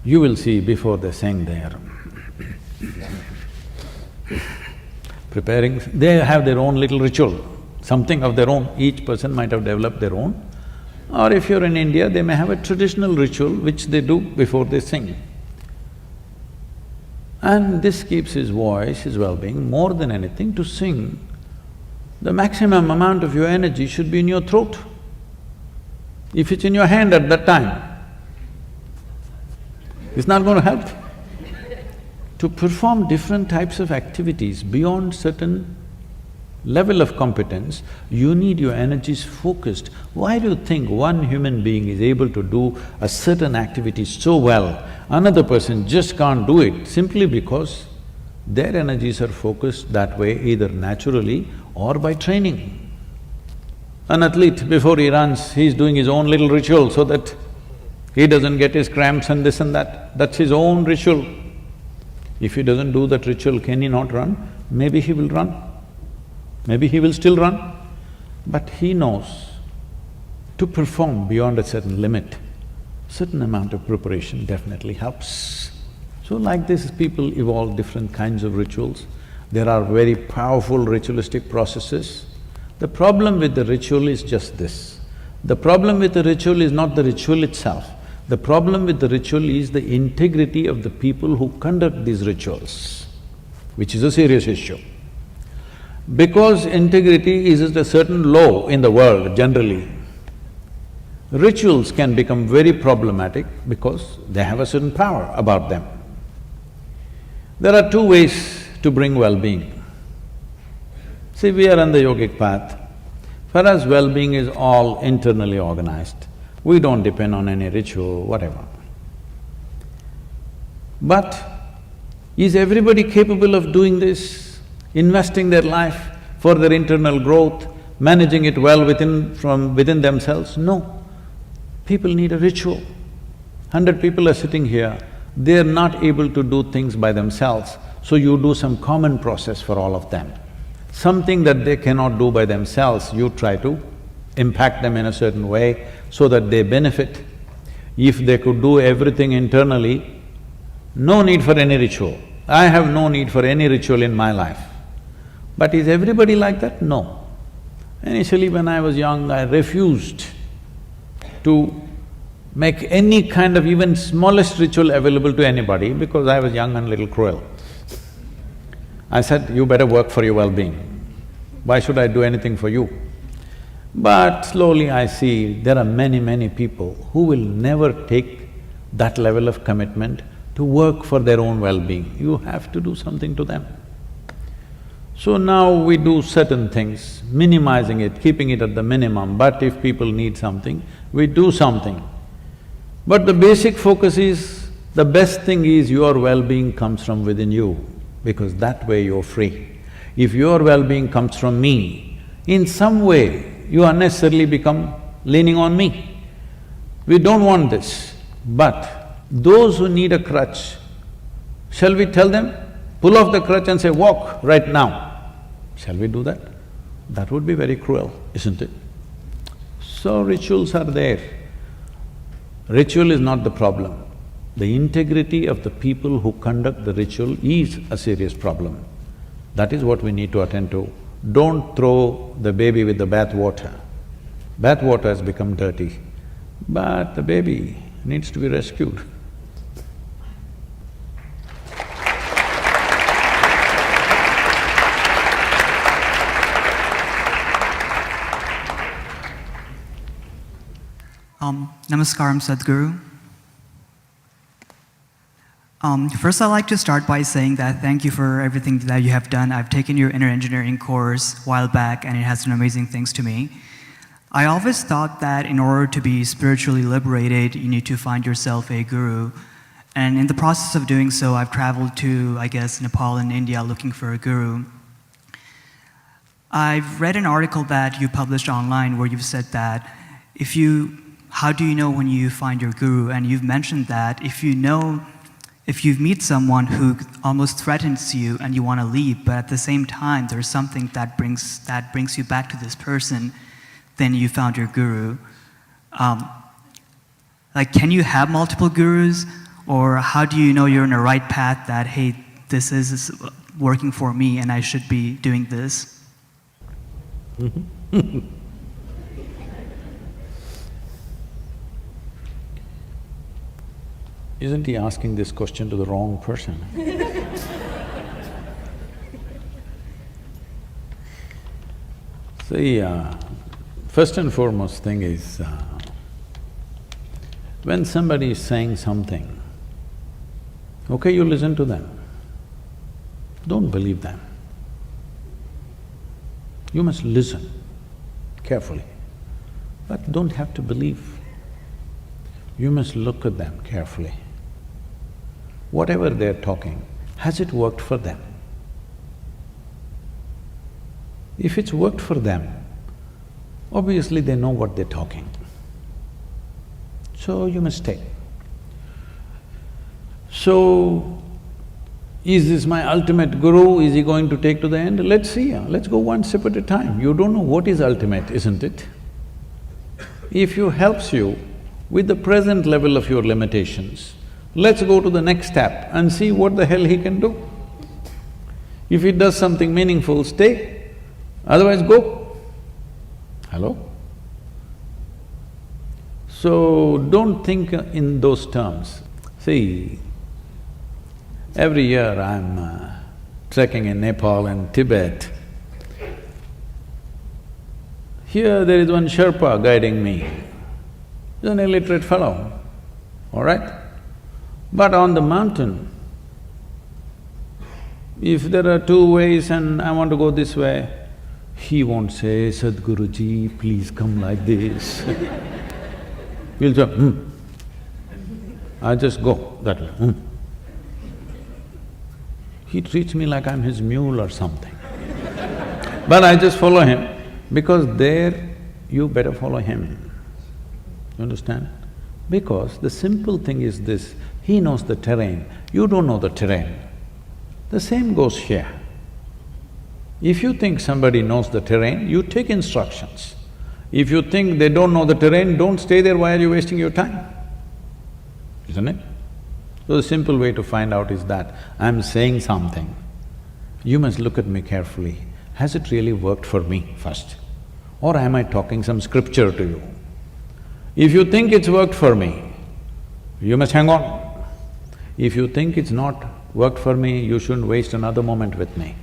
[SPEAKER 2] You will see before they sing there, preparing, they have their own little ritual, something of their own, each person might have developed their own. Or if you're in India, they may have a traditional ritual which they do before they sing. And this keeps his voice, his well-being, more than anything to sing. The maximum amount of your energy should be in your throat. If it's in your hand at that time, it's not going to help. To perform different types of activities beyond certain level of competence, you need your energies focused. Why do you think one human being is able to do a certain activity so well, another person just can't do it? Simply because their energies are focused that way either naturally or by training. An athlete, before he runs, he's doing his own little ritual so that He doesn't get his cramps and this and that. That's his own ritual. If he doesn't do that ritual, can he not run? Maybe he will run. Maybe he will still run. But he knows to perform beyond a certain limit, certain amount of preparation definitely helps. So like this, people evolve different kinds of rituals. There are very powerful ritualistic processes. The problem with the ritual is just this. The problem with the ritual is not the ritual itself. The problem with the ritual is the integrity of the people who conduct these rituals, which is a serious issue. Because integrity is a certain law in the world generally, rituals can become very problematic because they have a certain power about them. There are two ways to bring well-being. See, we are on the yogic path. For us, well-being is all internally organized. We don't depend on any ritual, whatever. But is everybody capable of doing this, investing their life for their internal growth, managing it well from within themselves? No. People need a ritual. 100 people are sitting here, they're not able to do things by themselves, so you do some common process for all of them. Something that they cannot do by themselves, you try to impact them in a certain way so that they benefit. If they could do everything internally, no need for any ritual. I have no need for any ritual in my life. But is everybody like that? No. Initially when I was young, I refused to make any kind of even smallest ritual available to anybody because I was young and little cruel. I said, you better work for your well-being. Why should I do anything for you? But slowly I see there are many people who will never take that level of commitment to work for their own well-being. You have to do something to them. So now we do certain things, minimizing it, keeping it at the minimum, but if people need something, we do something. But the basic focus is, the best thing is your well-being comes from within you, because that way you're free. If your well-being comes from me, in some way you unnecessarily become leaning on me. We don't want this. But those who need a crutch, shall we tell them, pull off the crutch and say, walk right now? Shall we do that? That would be very cruel, isn't it? So rituals are there. Ritual is not the problem. The integrity of the people who conduct the ritual is a serious problem. That is what we need to attend to. Don't throw the baby with the bath water. Bath water has become dirty, but the baby needs to be rescued.
[SPEAKER 6] Namaskaram, Sadhguru. First, I'd like to start by saying that thank you for everything that you have done. I've taken your inner engineering course a while back, and it has done amazing things to me. I always thought that in order to be spiritually liberated, you need to find yourself a guru. And in the process of doing so, I've traveled to, I guess, Nepal and India looking for a guru. I've read an article that you published online where you've said that how do you know when you find your guru? And you've mentioned that if you meet someone who almost threatens you and you want to leave, but at the same time there's something that brings you back to this person, then you found your guru. Like, can you have multiple gurus, or how do you know you're in the right path that, hey, this is working for me and I should be doing this?
[SPEAKER 2] Isn't he asking this question to the wrong person? See, first and foremost thing is, when somebody is saying something, okay, you listen to them. Don't believe them. You must listen carefully, but don't have to believe. You must look at them carefully. Whatever they're talking, has it worked for them? If it's worked for them, obviously they know what they're talking. So you must stay. So, is this my ultimate guru? Is he going to take to the end? Let's see, let's go one step at a time. You don't know what is ultimate, isn't it? If he helps you with the present level of your limitations, let's go to the next step and see what the hell he can do. If he does something meaningful, stay, otherwise go. Hello? So, don't think in those terms. See, every year I'm trekking in Nepal and Tibet. Here there is one Sherpa guiding me. He's an illiterate fellow, all right? But on the mountain, if there are two ways and I want to go this way, he won't say, Sadhguruji, please come like this. He'll say, I just go that way, He treats me like I'm his mule or something. But I just follow him, because there you better follow him. You understand? Because the simple thing is this, he knows the terrain, you don't know the terrain. The same goes here. If you think somebody knows the terrain, you take instructions. If you think they don't know the terrain, don't stay there, why are you wasting your time? Isn't it? So the simple way to find out is that I'm saying something, you must look at me carefully. Has it really worked for me first? Or am I talking some scripture to you? If you think it's worked for me, you must hang on. If you think it's not worked for me, you shouldn't waste another moment with me.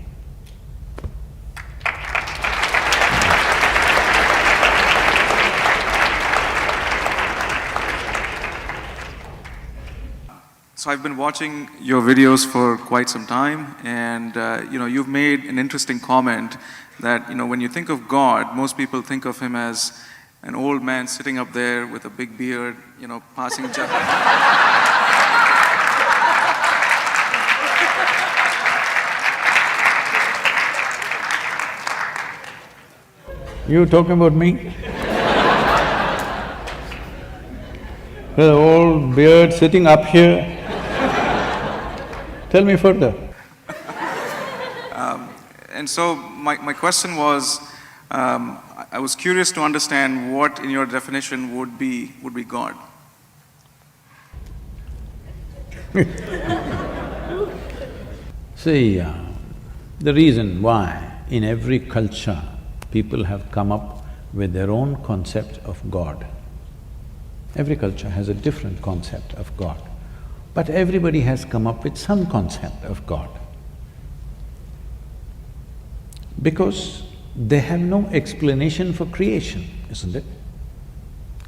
[SPEAKER 7] So I've been watching your videos for quite some time, and you've made an interesting comment that when you think of God, most people think of him as an old man sitting up there with a big beard, passing
[SPEAKER 2] You talking about me? The old beard sitting up here. Tell me further.
[SPEAKER 7] And so my question was, I was curious to understand what in your definition would be God.
[SPEAKER 2] See, the reason why in every culture people have come up with their own concept of God. Every culture has a different concept of God, but everybody has come up with some concept of God. Because they have no explanation for creation, isn't it?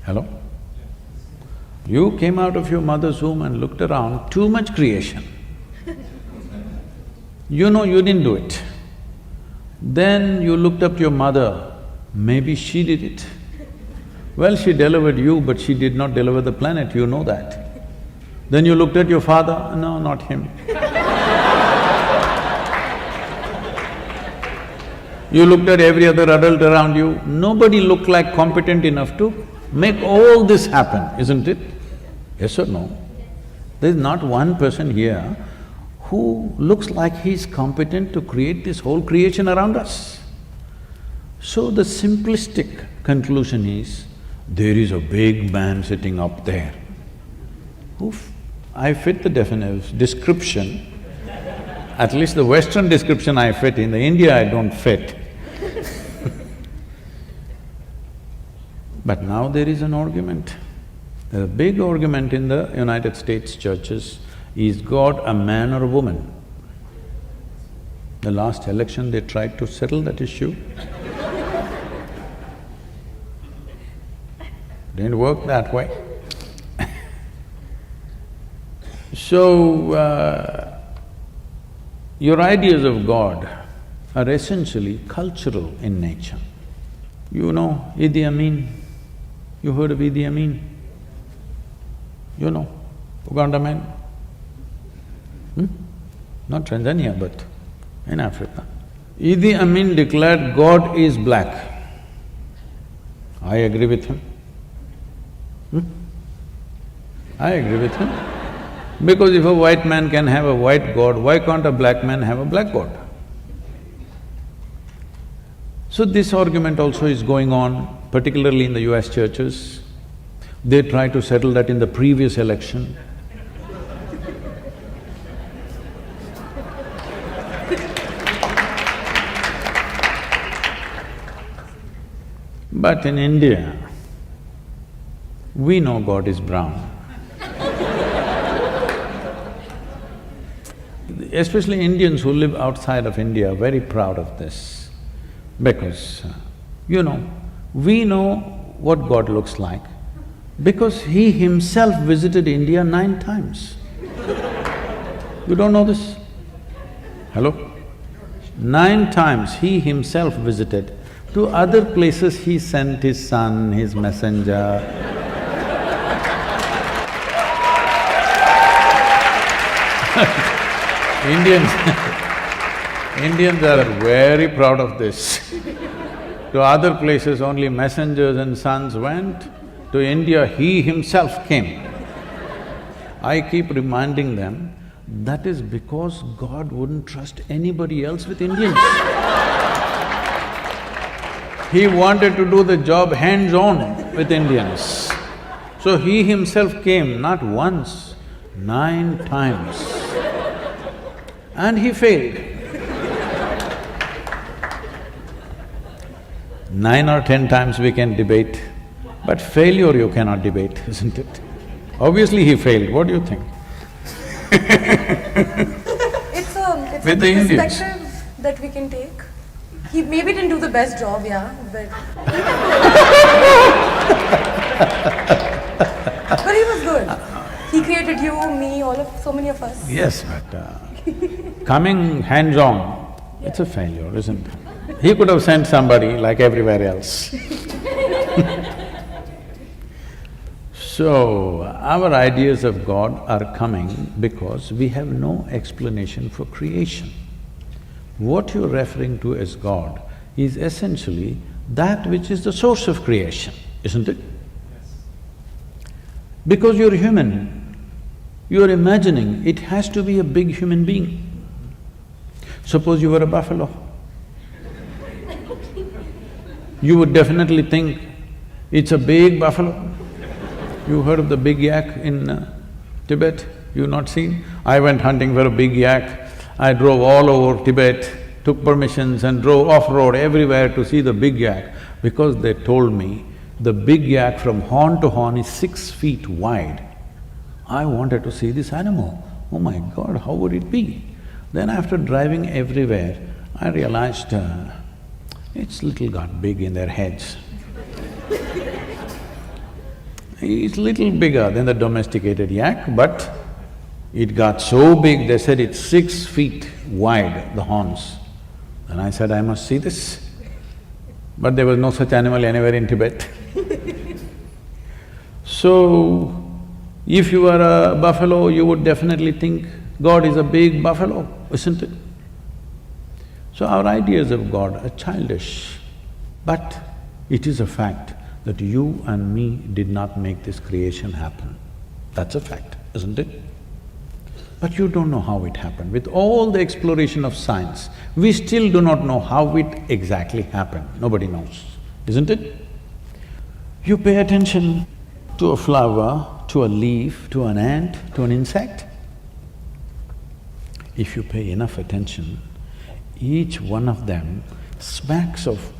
[SPEAKER 2] Hello? You came out of your mother's womb and looked around, too much creation. You know you didn't do it. Then you looked up to your mother, maybe she did it. Well, she delivered you, but she did not deliver the planet, you know that. Then you looked at your father, no, not him. You looked at every other adult around you, nobody looked like competent enough to make all this happen, isn't it? Yes or no? There's not one person here who looks like he's competent to create this whole creation around us. So the simplistic conclusion is, there is a big man sitting up there. I fit the description, at least the Western description I fit, in the India I don't fit. But now there is an argument. There's a big argument in the United States churches, is God a man or a woman? The last election they tried to settle that issue. Didn't work that way. So, your ideas of God are essentially cultural in nature. You know Idi Amin? You heard of Idi Amin? You know, Uganda man? Not Tanzania, but in Africa. Idi Amin declared God is black. I agree with him. I agree with him. Because if a white man can have a white god, why can't a black man have a black god? So this argument also is going on, particularly in the US churches. They try to settle that in the previous election. But in India, we know God is brown. Especially Indians who live outside of India are very proud of this because, we know what God looks like because He Himself visited India 9 times. You don't know this? Hello? 9 times He Himself visited. To other places He sent His son, His messenger. Indians are very proud of this. To other places only messengers and sons went, to India He Himself came. I keep reminding them, that is because God wouldn't trust anybody else with Indians. He wanted to do the job hands-on with Indians. So He Himself came not once, 9 times. And He failed. 9 or 10 times we can debate, but failure you cannot debate, isn't it? Obviously He failed, what do you think?
[SPEAKER 4] It's
[SPEAKER 2] With
[SPEAKER 4] a
[SPEAKER 2] the Indians.
[SPEAKER 4] perspective that we can take. He maybe didn't do the best job, yeah, but… but he was good. He created you, me, so many of us.
[SPEAKER 2] Yes, but coming hands-on, it's a failure, isn't it? He could have sent somebody like everywhere else. So, our ideas of God are coming because we have no explanation for creation. What you're referring to as God is essentially that which is the source of creation, isn't it? Yes. Because you're human, you're imagining it has to be a big human being. Suppose you were a buffalo. You would definitely think it's a big buffalo. You heard of the big yak in Tibet? You've not seen? I went hunting for a big yak. I drove all over Tibet, took permissions and drove off-road everywhere to see the big yak because they told me the big yak from horn to horn is 6 feet wide. I wanted to see this animal. Oh my God, how would it be? Then after driving everywhere, I realized it's little got big in their heads. It's little bigger than the domesticated yak, but it got so big, they said it's 6 feet wide, the horns. And I said, I must see this. But there was no such animal anywhere in Tibet. So, if you were a buffalo, you would definitely think God is a big buffalo, isn't it? So our ideas of God are childish, but it is a fact that you and me did not make this creation happen. That's a fact, isn't it? But you don't know how it happened. With all the exploration of science, we still do not know how it exactly happened. Nobody knows, isn't it? You pay attention to a flower, to a leaf, to an ant, to an insect. If you pay enough attention, each one of them smacks of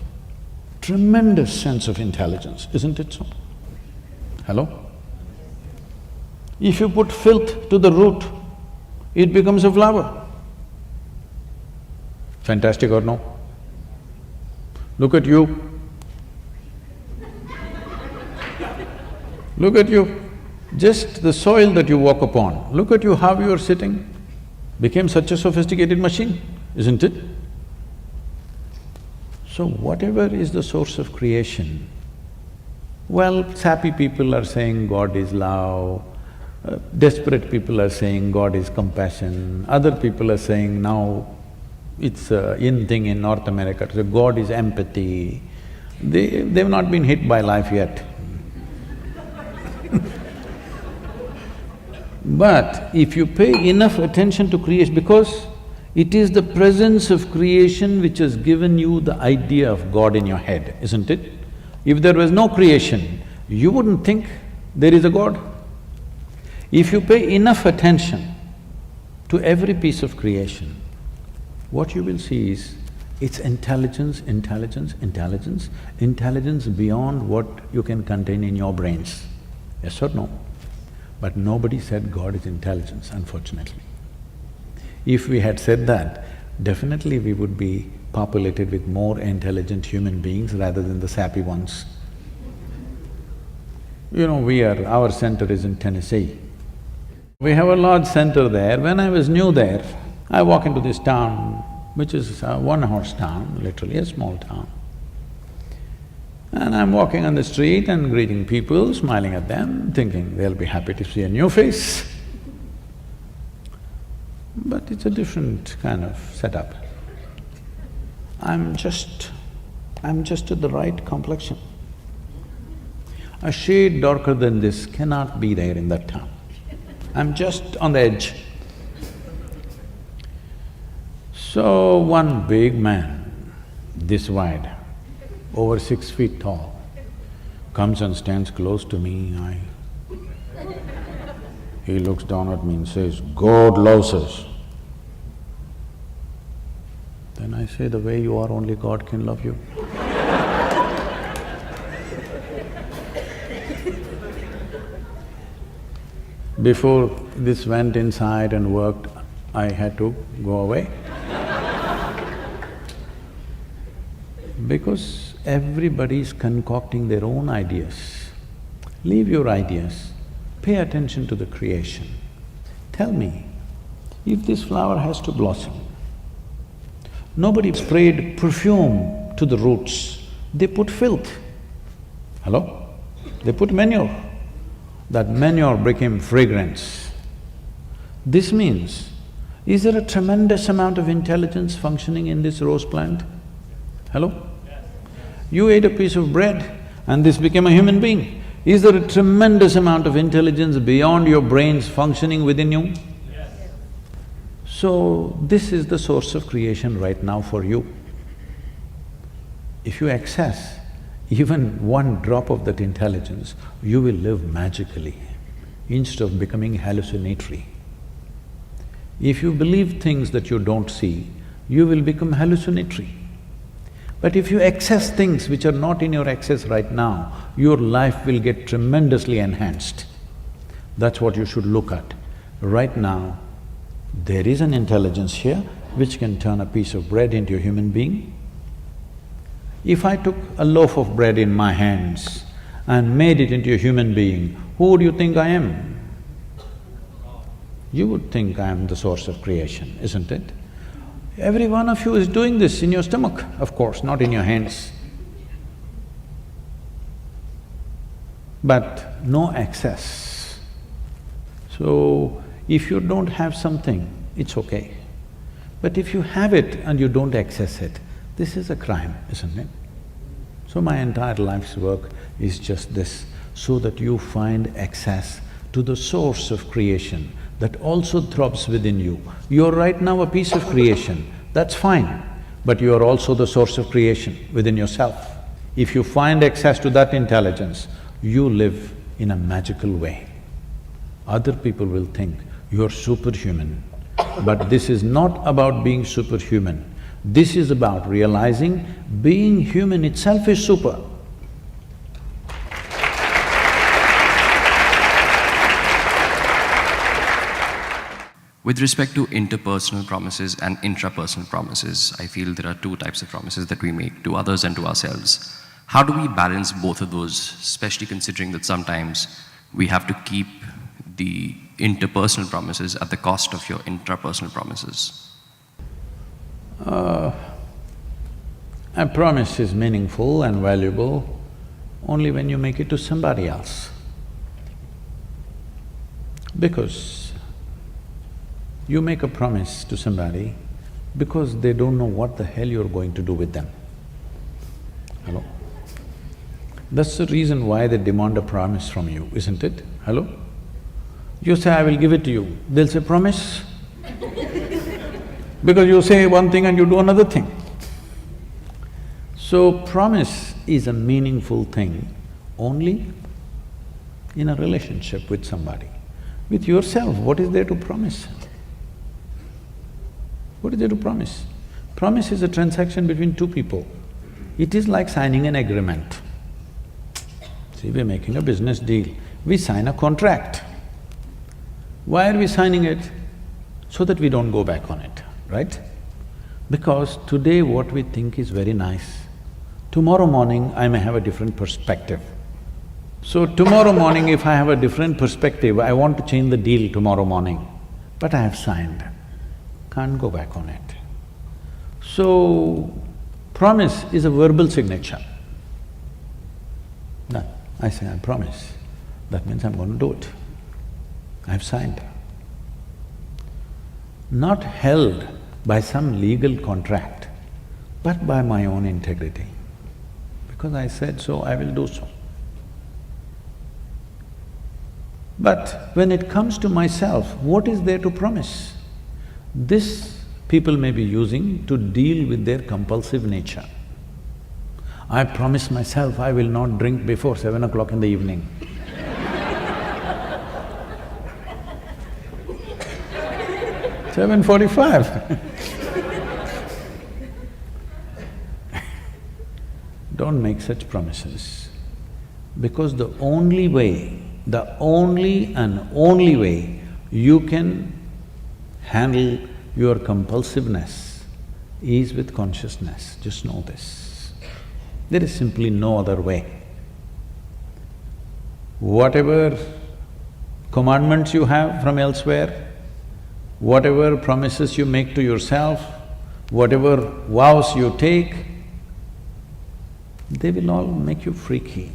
[SPEAKER 2] tremendous sense of intelligence, isn't it so? Hello? If you put filth to the root, it becomes a flower. Fantastic or no? Look at you. Look at you. Just the soil that you walk upon, look at you how you are sitting, became such a sophisticated machine, isn't it? So whatever is the source of creation, well, sappy people are saying God is love, desperate people are saying God is compassion, other people are saying now it's a in thing in North America, so God is empathy. They've not been hit by life yet. But if you pay enough attention to creation, because it is the presence of creation which has given you the idea of God in your head, isn't it? If there was no creation, you wouldn't think there is a God. If you pay enough attention to every piece of creation, what you will see is it's intelligence, intelligence, intelligence, intelligence beyond what you can contain in your brains. Yes or no? But nobody said God is intelligence, unfortunately. If we had said that, definitely we would be populated with more intelligent human beings rather than the sappy ones. You know, our center is in Tennessee. We have a large center there. When I was new there, I walk into this town, which is a one-horse town, literally a small town. And I'm walking on the street and greeting people, smiling at them, thinking they'll be happy to see a new face. But it's a different kind of setup. I'm just at the right complexion. A shade darker than this cannot be there in that town. I'm just on the edge. So one big man, this wide, over 6 feet tall, comes and stands close to me. He looks down at me and says, "God loves us." Then I say, "The way you are, only God can love you." Before this went inside and worked, I had to go away. Because everybody is concocting their own ideas. Leave your ideas, pay attention to the creation. Tell me, if this flower has to blossom, nobody sprayed perfume to the roots, they put filth. Hello? They put manure. That manure became fragrance. This means, is there a tremendous amount of intelligence functioning in this rose plant? Hello? You ate a piece of bread and this became a human being. Is there a tremendous amount of intelligence beyond your brains functioning within you? Yes. So, this is the source of creation right now for you. If you access even one drop of that intelligence, you will live magically instead of becoming hallucinatory. If you believe things that you don't see, you will become hallucinatory. But if you access things which are not in your access right now, your life will get tremendously enhanced. That's what you should look at. Right now, there is an intelligence here which can turn a piece of bread into a human being. If I took a loaf of bread in my hands and made it into a human being, who would you think I am? You would think I am the source of creation, isn't it? Every one of you is doing this in your stomach, of course, not in your hands. But no access. So, if you don't have something, it's okay. But if you have it and you don't access it, this is a crime, isn't it? So my entire life's work is just this, so that you find access to the source of creation that also throbs within you. You're right now a piece of creation, that's fine, but you are also the source of creation within yourself. If you find access to that intelligence, you live in a magical way. Other people will think you're superhuman, but this is not about being superhuman. This is about realizing being human itself is super.
[SPEAKER 8] With respect to interpersonal promises and intrapersonal promises, I feel there are two types of promises that we make to others and to ourselves. How do we balance both of those, especially considering that sometimes we have to keep the interpersonal promises at the cost of your intrapersonal promises?
[SPEAKER 2] A promise is meaningful and valuable only when you make it to somebody else. Because you make a promise to somebody because they don't know what the hell you're going to do with them. Hello? That's the reason why they demand a promise from you, isn't it? Hello? You say, I will give it to you. They'll say, promise? Because you say one thing and you do another thing. So promise is a meaningful thing only in a relationship with somebody. With yourself, what is there to promise? What is there to promise? Promise is a transaction between two people. It is like signing an agreement. See, we're making a business deal. We sign a contract. Why are we signing it? So that we don't go back on it, right? Because today what we think is very nice, tomorrow morning I may have a different perspective. So tomorrow morning if I have a different perspective, I want to change the deal tomorrow morning, but I have signed, can't go back on it. So, promise is a verbal signature. No, I say, I promise, that means I'm going to do it. I've signed. Not held by some legal contract, but by my own integrity. Because I said so, I will do so. But when it comes to myself, what is there to promise? This people may be using to deal with their compulsive nature. I promise myself I will not drink before 7 o'clock in the evening. 7:45. Don't make such promises, because the only way, the only and only way you can handle your compulsiveness is with consciousness, just know this. There is simply no other way. Whatever commandments you have from elsewhere, whatever promises you make to yourself, whatever vows you take, they will all make you freaky.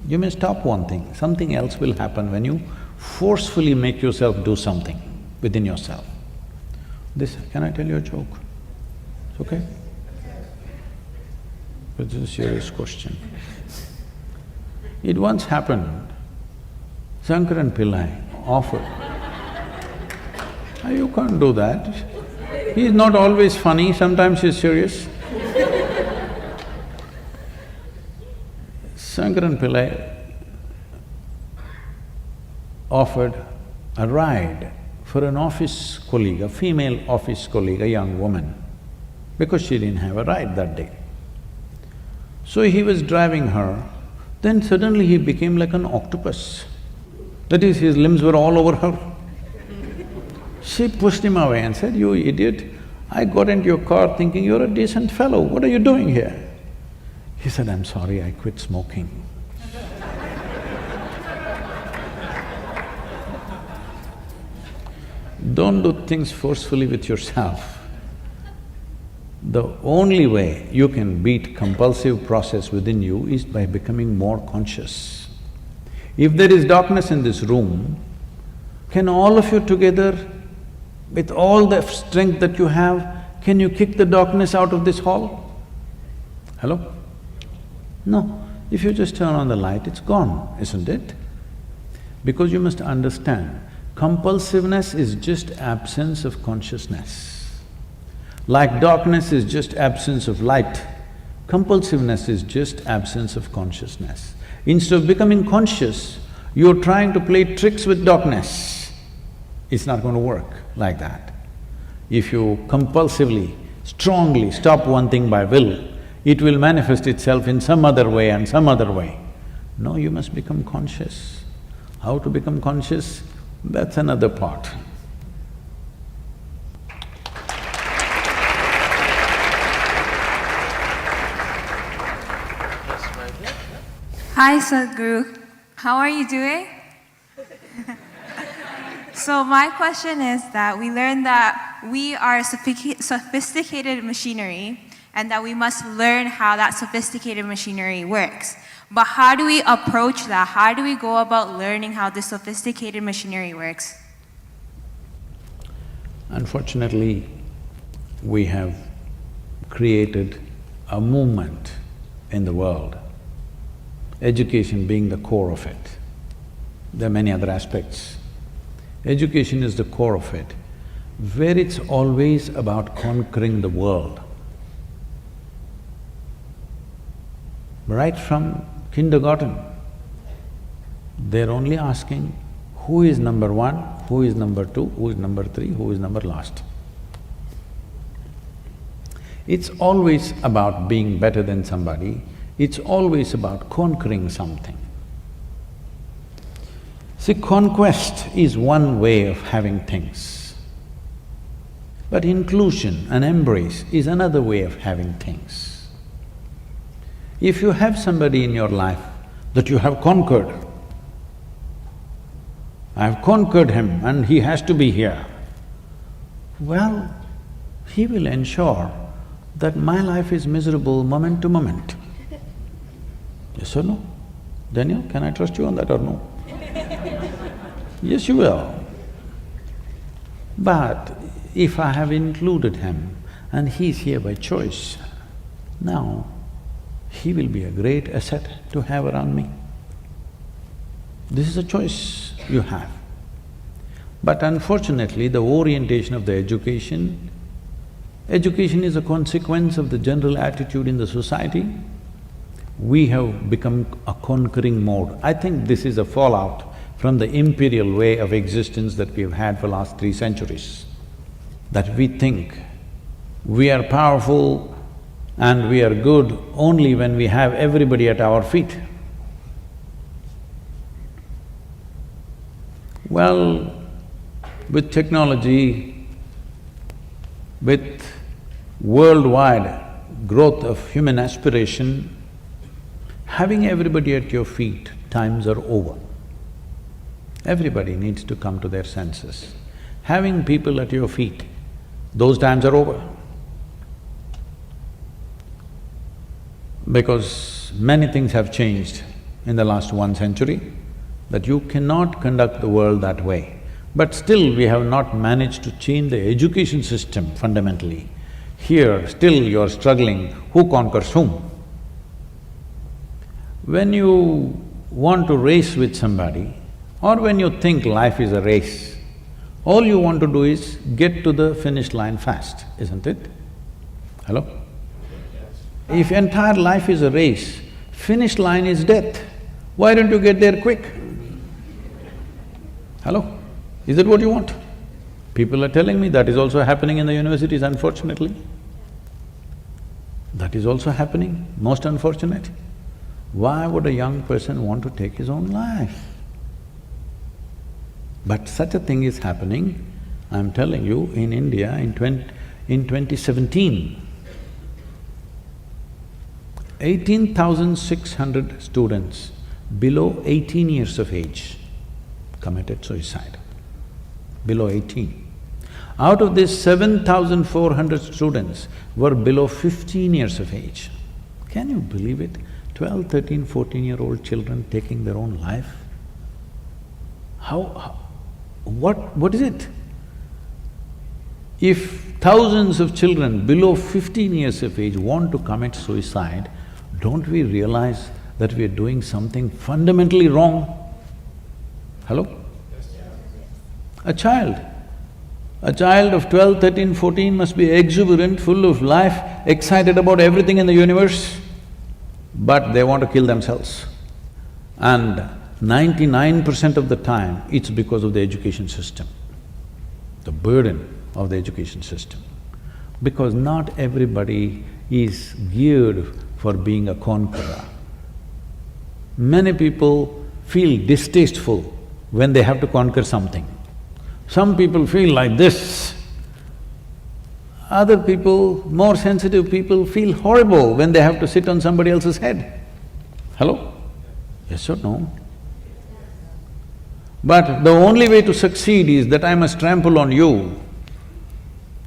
[SPEAKER 2] You may stop one thing, something else will happen when you forcefully make yourself do something within yourself. Can I tell you a joke? It's okay? But this is a serious question. It once happened, Shankaran Pillai offered. You can't do that. He's not always funny, sometimes he's serious. Shankaran Pillai offered a ride for an office colleague, a female office colleague, a young woman, because she didn't have a ride that day. So he was driving her, then suddenly he became like an octopus. That is, his limbs were all over her. She pushed him away and said, "You idiot, I got into your car thinking you're a decent fellow, what are you doing here?" He said, "I'm sorry, I quit smoking." Don't do things forcefully with yourself. The only way you can beat compulsive process within you is by becoming more conscious. If there is darkness in this room, can all of you together, with all the strength that you have, can you kick the darkness out of this hall? Hello? No. If you just turn on the light, it's gone, isn't it? Because you must understand, compulsiveness is just absence of consciousness. Like darkness is just absence of light, compulsiveness is just absence of consciousness. Instead of becoming conscious, you're trying to play tricks with darkness. It's not going to work like that. If you compulsively, strongly stop one thing by will, it will manifest itself in some other way and some other way. No, you must become conscious. How to become conscious? That's another part.
[SPEAKER 9] Hi Sadhguru, how are you doing? So my question is that we learned that we are sophisticated machinery and that we must learn how that sophisticated machinery works. But how do we approach that? How do we go about learning how this sophisticated machinery works?
[SPEAKER 2] Unfortunately, we have created a movement in the world, education being the core of it. There are many other aspects, Education is the core of it, where it's always about conquering the world. Right from kindergarten, they're only asking who is number one, who is number two, who is number three, who is number last. It's always about being better than somebody, it's always about conquering something. See, conquest is one way of having things, but inclusion and embrace is another way of having things. If you have somebody in your life that you have conquered, I have conquered him and he has to be here, well, he will ensure that my life is miserable moment to moment. Yes or no? Daniel, can I trust you on that or no? Yes, you will. But if I have included him and he's here by choice, now he will be a great asset to have around me. This is a choice you have. But unfortunately, the orientation of the education is a consequence of the general attitude in the society. We have become a conquering mode. I think this is a fallout from the imperial way of existence that we've had for last 3 centuries. That we think we are powerful and we are good only when we have everybody at our feet. Well, with technology, with worldwide growth of human aspiration, having everybody at your feet, times are over. Everybody needs to come to their senses. Having people at your feet, those times are over. Because many things have changed in the last 1 century, that you cannot conduct the world that way. But still we have not managed to change the education system fundamentally. Here, still you're struggling, who conquers whom? When you want to race with somebody, or when you think life is a race, all you want to do is get to the finish line fast, isn't it? Hello? If entire life is a race, finish line is death, why don't you get there quick? Hello? Is that what you want? People are telling me that is also happening in the universities, unfortunately. That is also happening, most unfortunate. Why would a young person want to take his own life? But such a thing is happening, I'm telling you, in India in 2017, 18,600 students below 18 years of age committed suicide, below 18. Out of this, 7,400 students were below 15 years of age. Can you believe it? 12, 13, 14-year-old children taking their own life? What is it? If thousands of children below 15 years of age want to commit suicide, don't we realize that we are doing something fundamentally wrong? Hello? A child of 12, 13, 14 must be exuberant, full of life, excited about everything in the universe, but they want to kill themselves. And 99% of the time, it's because of the education system, the burden of the education system. Because not everybody is geared for being a conqueror. Many people feel distasteful when they have to conquer something. Some people feel like this. Other people, more sensitive people, feel horrible when they have to sit on somebody else's head. Hello? Yes or no? But the only way to succeed is that I must trample on you.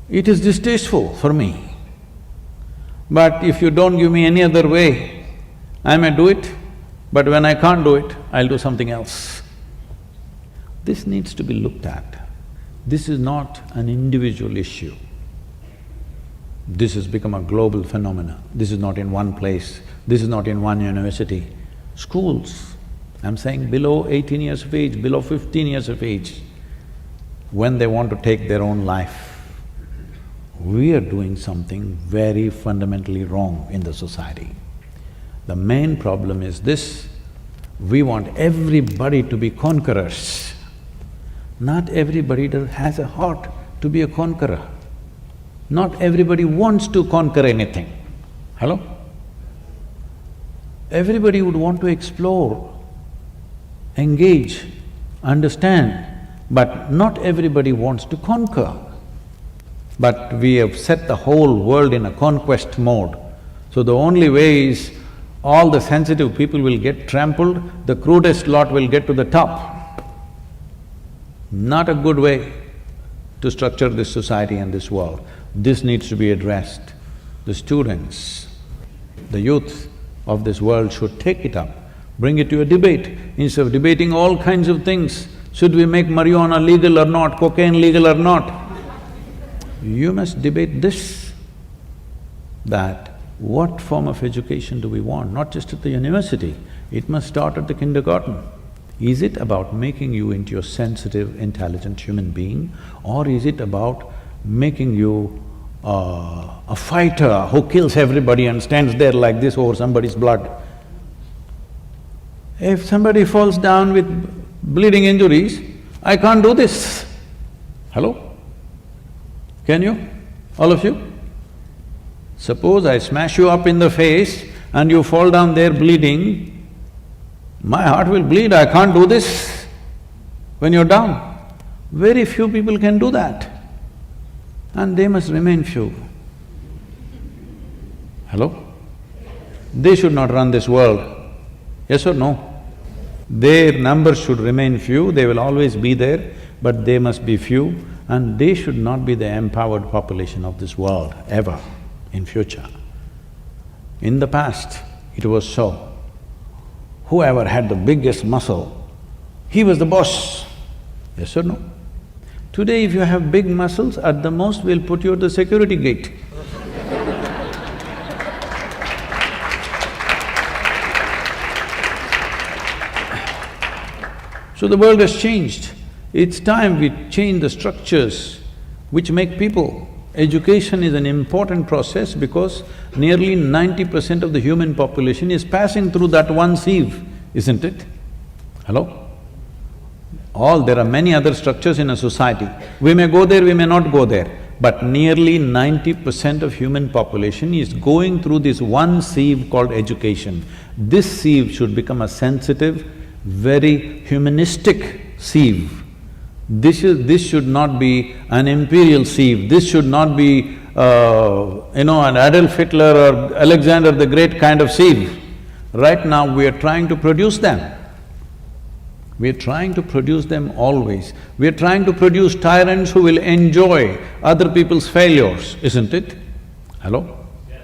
[SPEAKER 2] It is distasteful for me. But if you don't give me any other way, I may do it, but when I can't do it, I'll do something else. This needs to be looked at. This is not an individual issue. This has become a global phenomenon. This is not in one place, this is not in one university. Schools, I'm saying below 18 years of age, below 15 years of age, when they want to take their own life, we are doing something very fundamentally wrong in the society. The main problem is this: we want everybody to be conquerors. Not everybody has a heart to be a conqueror. Not everybody wants to conquer anything. Hello? Everybody would want to explore, engage, understand, but not everybody wants to conquer. But we have set the whole world in a conquest mode. So the only way is all the sensitive people will get trampled, the crudest lot will get to the top. Not a good way to structure this society and this world. This needs to be addressed. The students, the youth of this world should take it up, bring it to a debate. Instead of debating all kinds of things, should we make marijuana legal or not, cocaine legal or not? You must debate this, that what form of education do we want, not just at the university, it must start at the kindergarten. Is it about making you into a sensitive, intelligent human being, or is it about making you a fighter who kills everybody and stands there like this over somebody's blood? If somebody falls down with bleeding injuries, I can't do this. Hello? Can you? All of you? Suppose I smash you up in the face and you fall down there bleeding, my heart will bleed, I can't do this when you're down. Very few people can do that, and they must remain few. Hello? They should not run this world, yes or no? Their numbers should remain few, they will always be there, but they must be few, and they should not be the empowered population of this world, ever, in future. In the past, it was so. Whoever had the biggest muscle, he was the boss, yes or no? Today if you have big muscles, at the most we'll put you at the security gate. So the world has changed. It's time we change the structures which make people. Education is an important process because nearly 90% of the human population is passing through that one sieve, isn't it? Hello? There are many other structures in a society. We may go there, we may not go there, but nearly 90% of human population is going through this one sieve called education. This sieve should become a sensitive, very humanistic sieve. This should not be an imperial sieve, this should not be, an Adolf Hitler or Alexander the Great kind of sieve. Right now we are trying to produce them. We are trying to produce them always. We are trying to produce tyrants who will enjoy other people's failures, isn't it? Hello? Yes.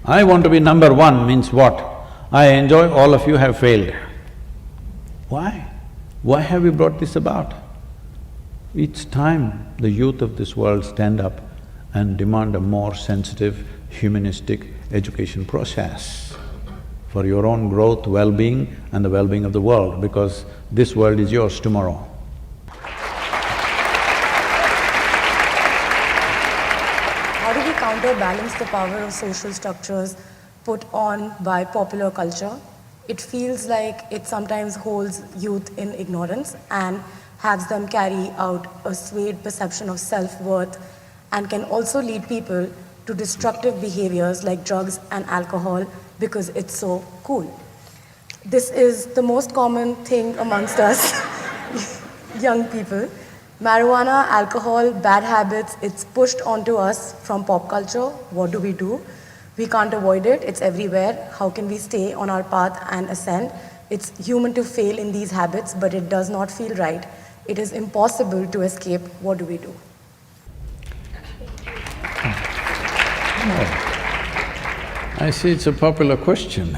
[SPEAKER 2] I want to be number one means what? I enjoy all of you have failed. Why? Why have we brought this about? It's time the youth of this world stand up and demand a more sensitive, humanistic education process for your own growth, well-being and the well-being of the world, because this world is yours tomorrow.
[SPEAKER 4] How do we counterbalance the power of social structures put on by popular culture? It feels like it sometimes holds youth in ignorance and has them carry out a swayed perception of self-worth, and can also lead people to destructive behaviors like drugs and alcohol because it's so cool. This is the most common thing amongst us young people. Marijuana, alcohol, bad habits, it's pushed onto us from pop culture. What do? We can't avoid it, it's everywhere. How can we stay on our path and ascend? It's human to fail in these habits, but it does not feel right. It is impossible to escape. What do?
[SPEAKER 2] I see it's a popular question.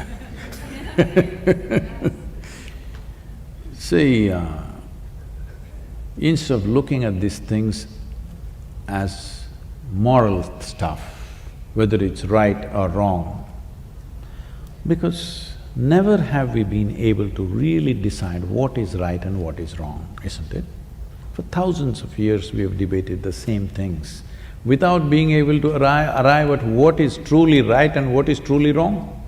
[SPEAKER 2] See, instead of looking at these things as moral stuff, whether it's right or wrong, because never have we been able to really decide what is right and what is wrong, isn't it? For thousands of years we have debated the same things without being able to arrive at what is truly right and what is truly wrong.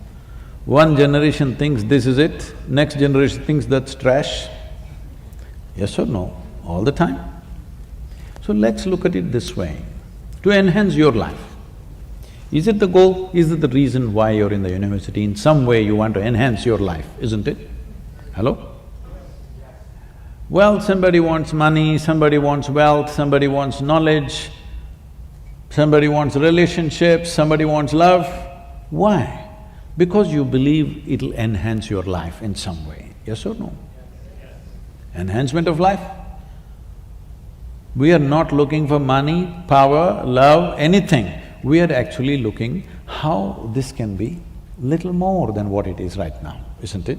[SPEAKER 2] One generation thinks this is it, next generation thinks that's trash. Yes or no? All the time. So let's look at it this way, to enhance your life. Is it the goal? Is it the reason why you're in the university? In some way you want to enhance your life, isn't it? Hello? Well, somebody wants money, somebody wants wealth, somebody wants knowledge, somebody wants relationships, somebody wants love. Why? Because you believe it'll enhance your life in some way, yes or no? Enhancement of life. We are not looking for money, power, love, anything. We are actually looking how this can be little more than what it is right now, isn't it?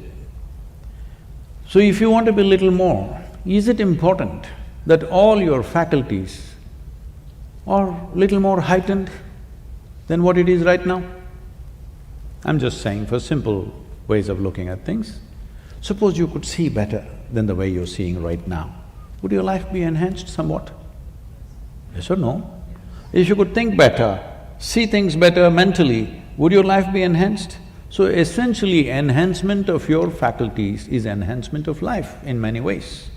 [SPEAKER 2] So if you want to be little more, is it important that all your faculties are little more heightened than what it is right now? I'm just saying for simple ways of looking at things. Suppose you could see better than the way you're seeing right now. Would your life be enhanced somewhat? Yes or no? If you could think better, see things better mentally, would your life be enhanced? So essentially, enhancement of your faculties is enhancement of life in many ways.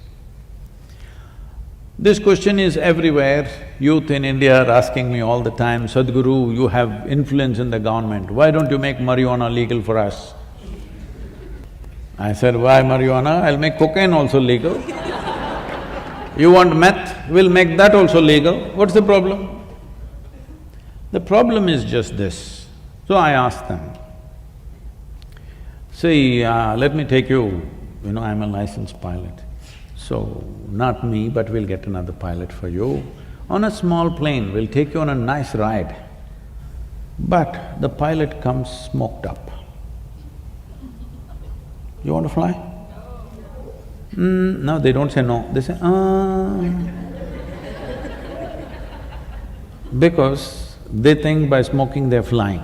[SPEAKER 2] This question is everywhere. Youth in India are asking me all the time, Sadhguru, you have influence in the government, why don't you make marijuana legal for us? I said, why marijuana? I'll make cocaine also legal. You want meth? We'll make that also legal. What's the problem? The problem is just this. So I asked them, see, let me take you, I'm a licensed pilot. So, not me, but we'll get another pilot for you. On a small plane, we'll take you on a nice ride. But the pilot comes smoked up. You want to fly? No, they don't say no, they say, because they think by smoking they're flying.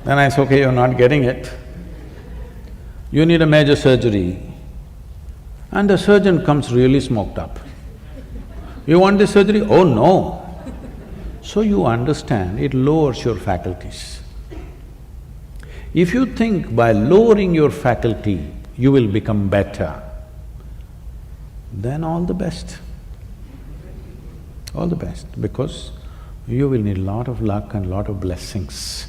[SPEAKER 2] Then I say, okay, you're not getting it. You need a major surgery, and the surgeon comes really smoked up. You want this surgery? Oh no! So you understand, it lowers your faculties. If you think by lowering your faculty, you will become better, then all the best. All the best, because you will need a lot of luck and lot of blessings,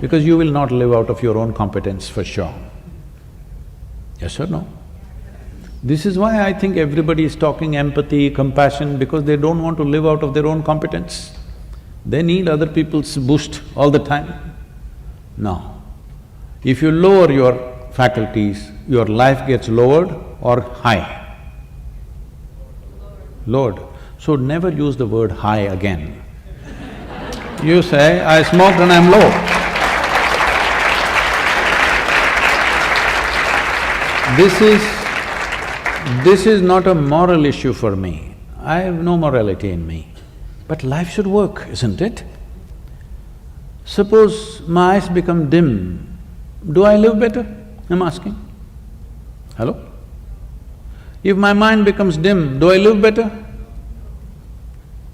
[SPEAKER 2] because you will not live out of your own competence for sure. Yes or no? This is why I think everybody is talking empathy, compassion, because they don't want to live out of their own competence. They need other people's boost all the time. No. If you lower your faculties, your life gets lowered or high? Lowered. So never use the word high again. You say, I smoked and I'm low. This is not a moral issue for me. I have no morality in me. But life should work, isn't it? Suppose my eyes become dim, do I live better? I'm asking. Hello? If my mind becomes dim, do I live better?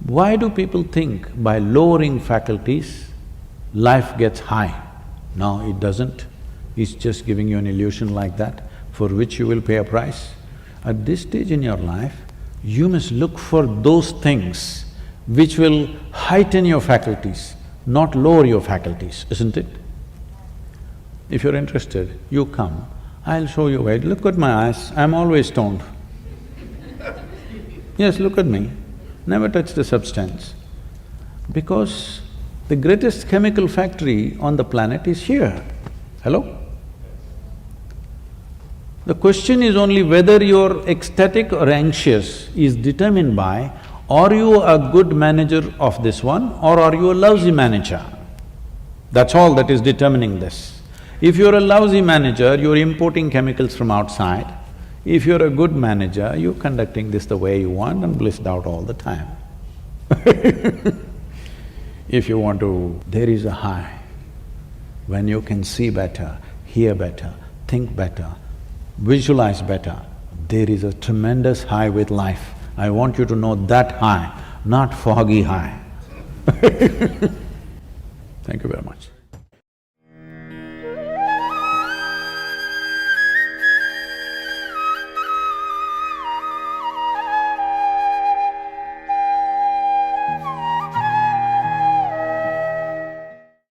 [SPEAKER 2] Why do people think by lowering faculties, life gets high? No, it doesn't. It's just giving you an illusion like that, for which you will pay a price. At this stage in your life, you must look for those things which will heighten your faculties, not lower your faculties, isn't it? If you're interested, you come, I'll show you why. Look at my eyes, I'm always stoned. Yes, look at me, never touch the substance. Because the greatest chemical factory on the planet is here. Hello? The question is only whether you're ecstatic or anxious is determined by, are you a good manager of this one or are you a lousy manager? That's all that is determining this. If you're a lousy manager, you're importing chemicals from outside. If you're a good manager, you're conducting this the way you want and blissed out all the time. If you want to… there is a high. When you can see better, hear better, think better, visualize better, there is a tremendous high with life. I want you to know that high, not foggy high. Thank you very much.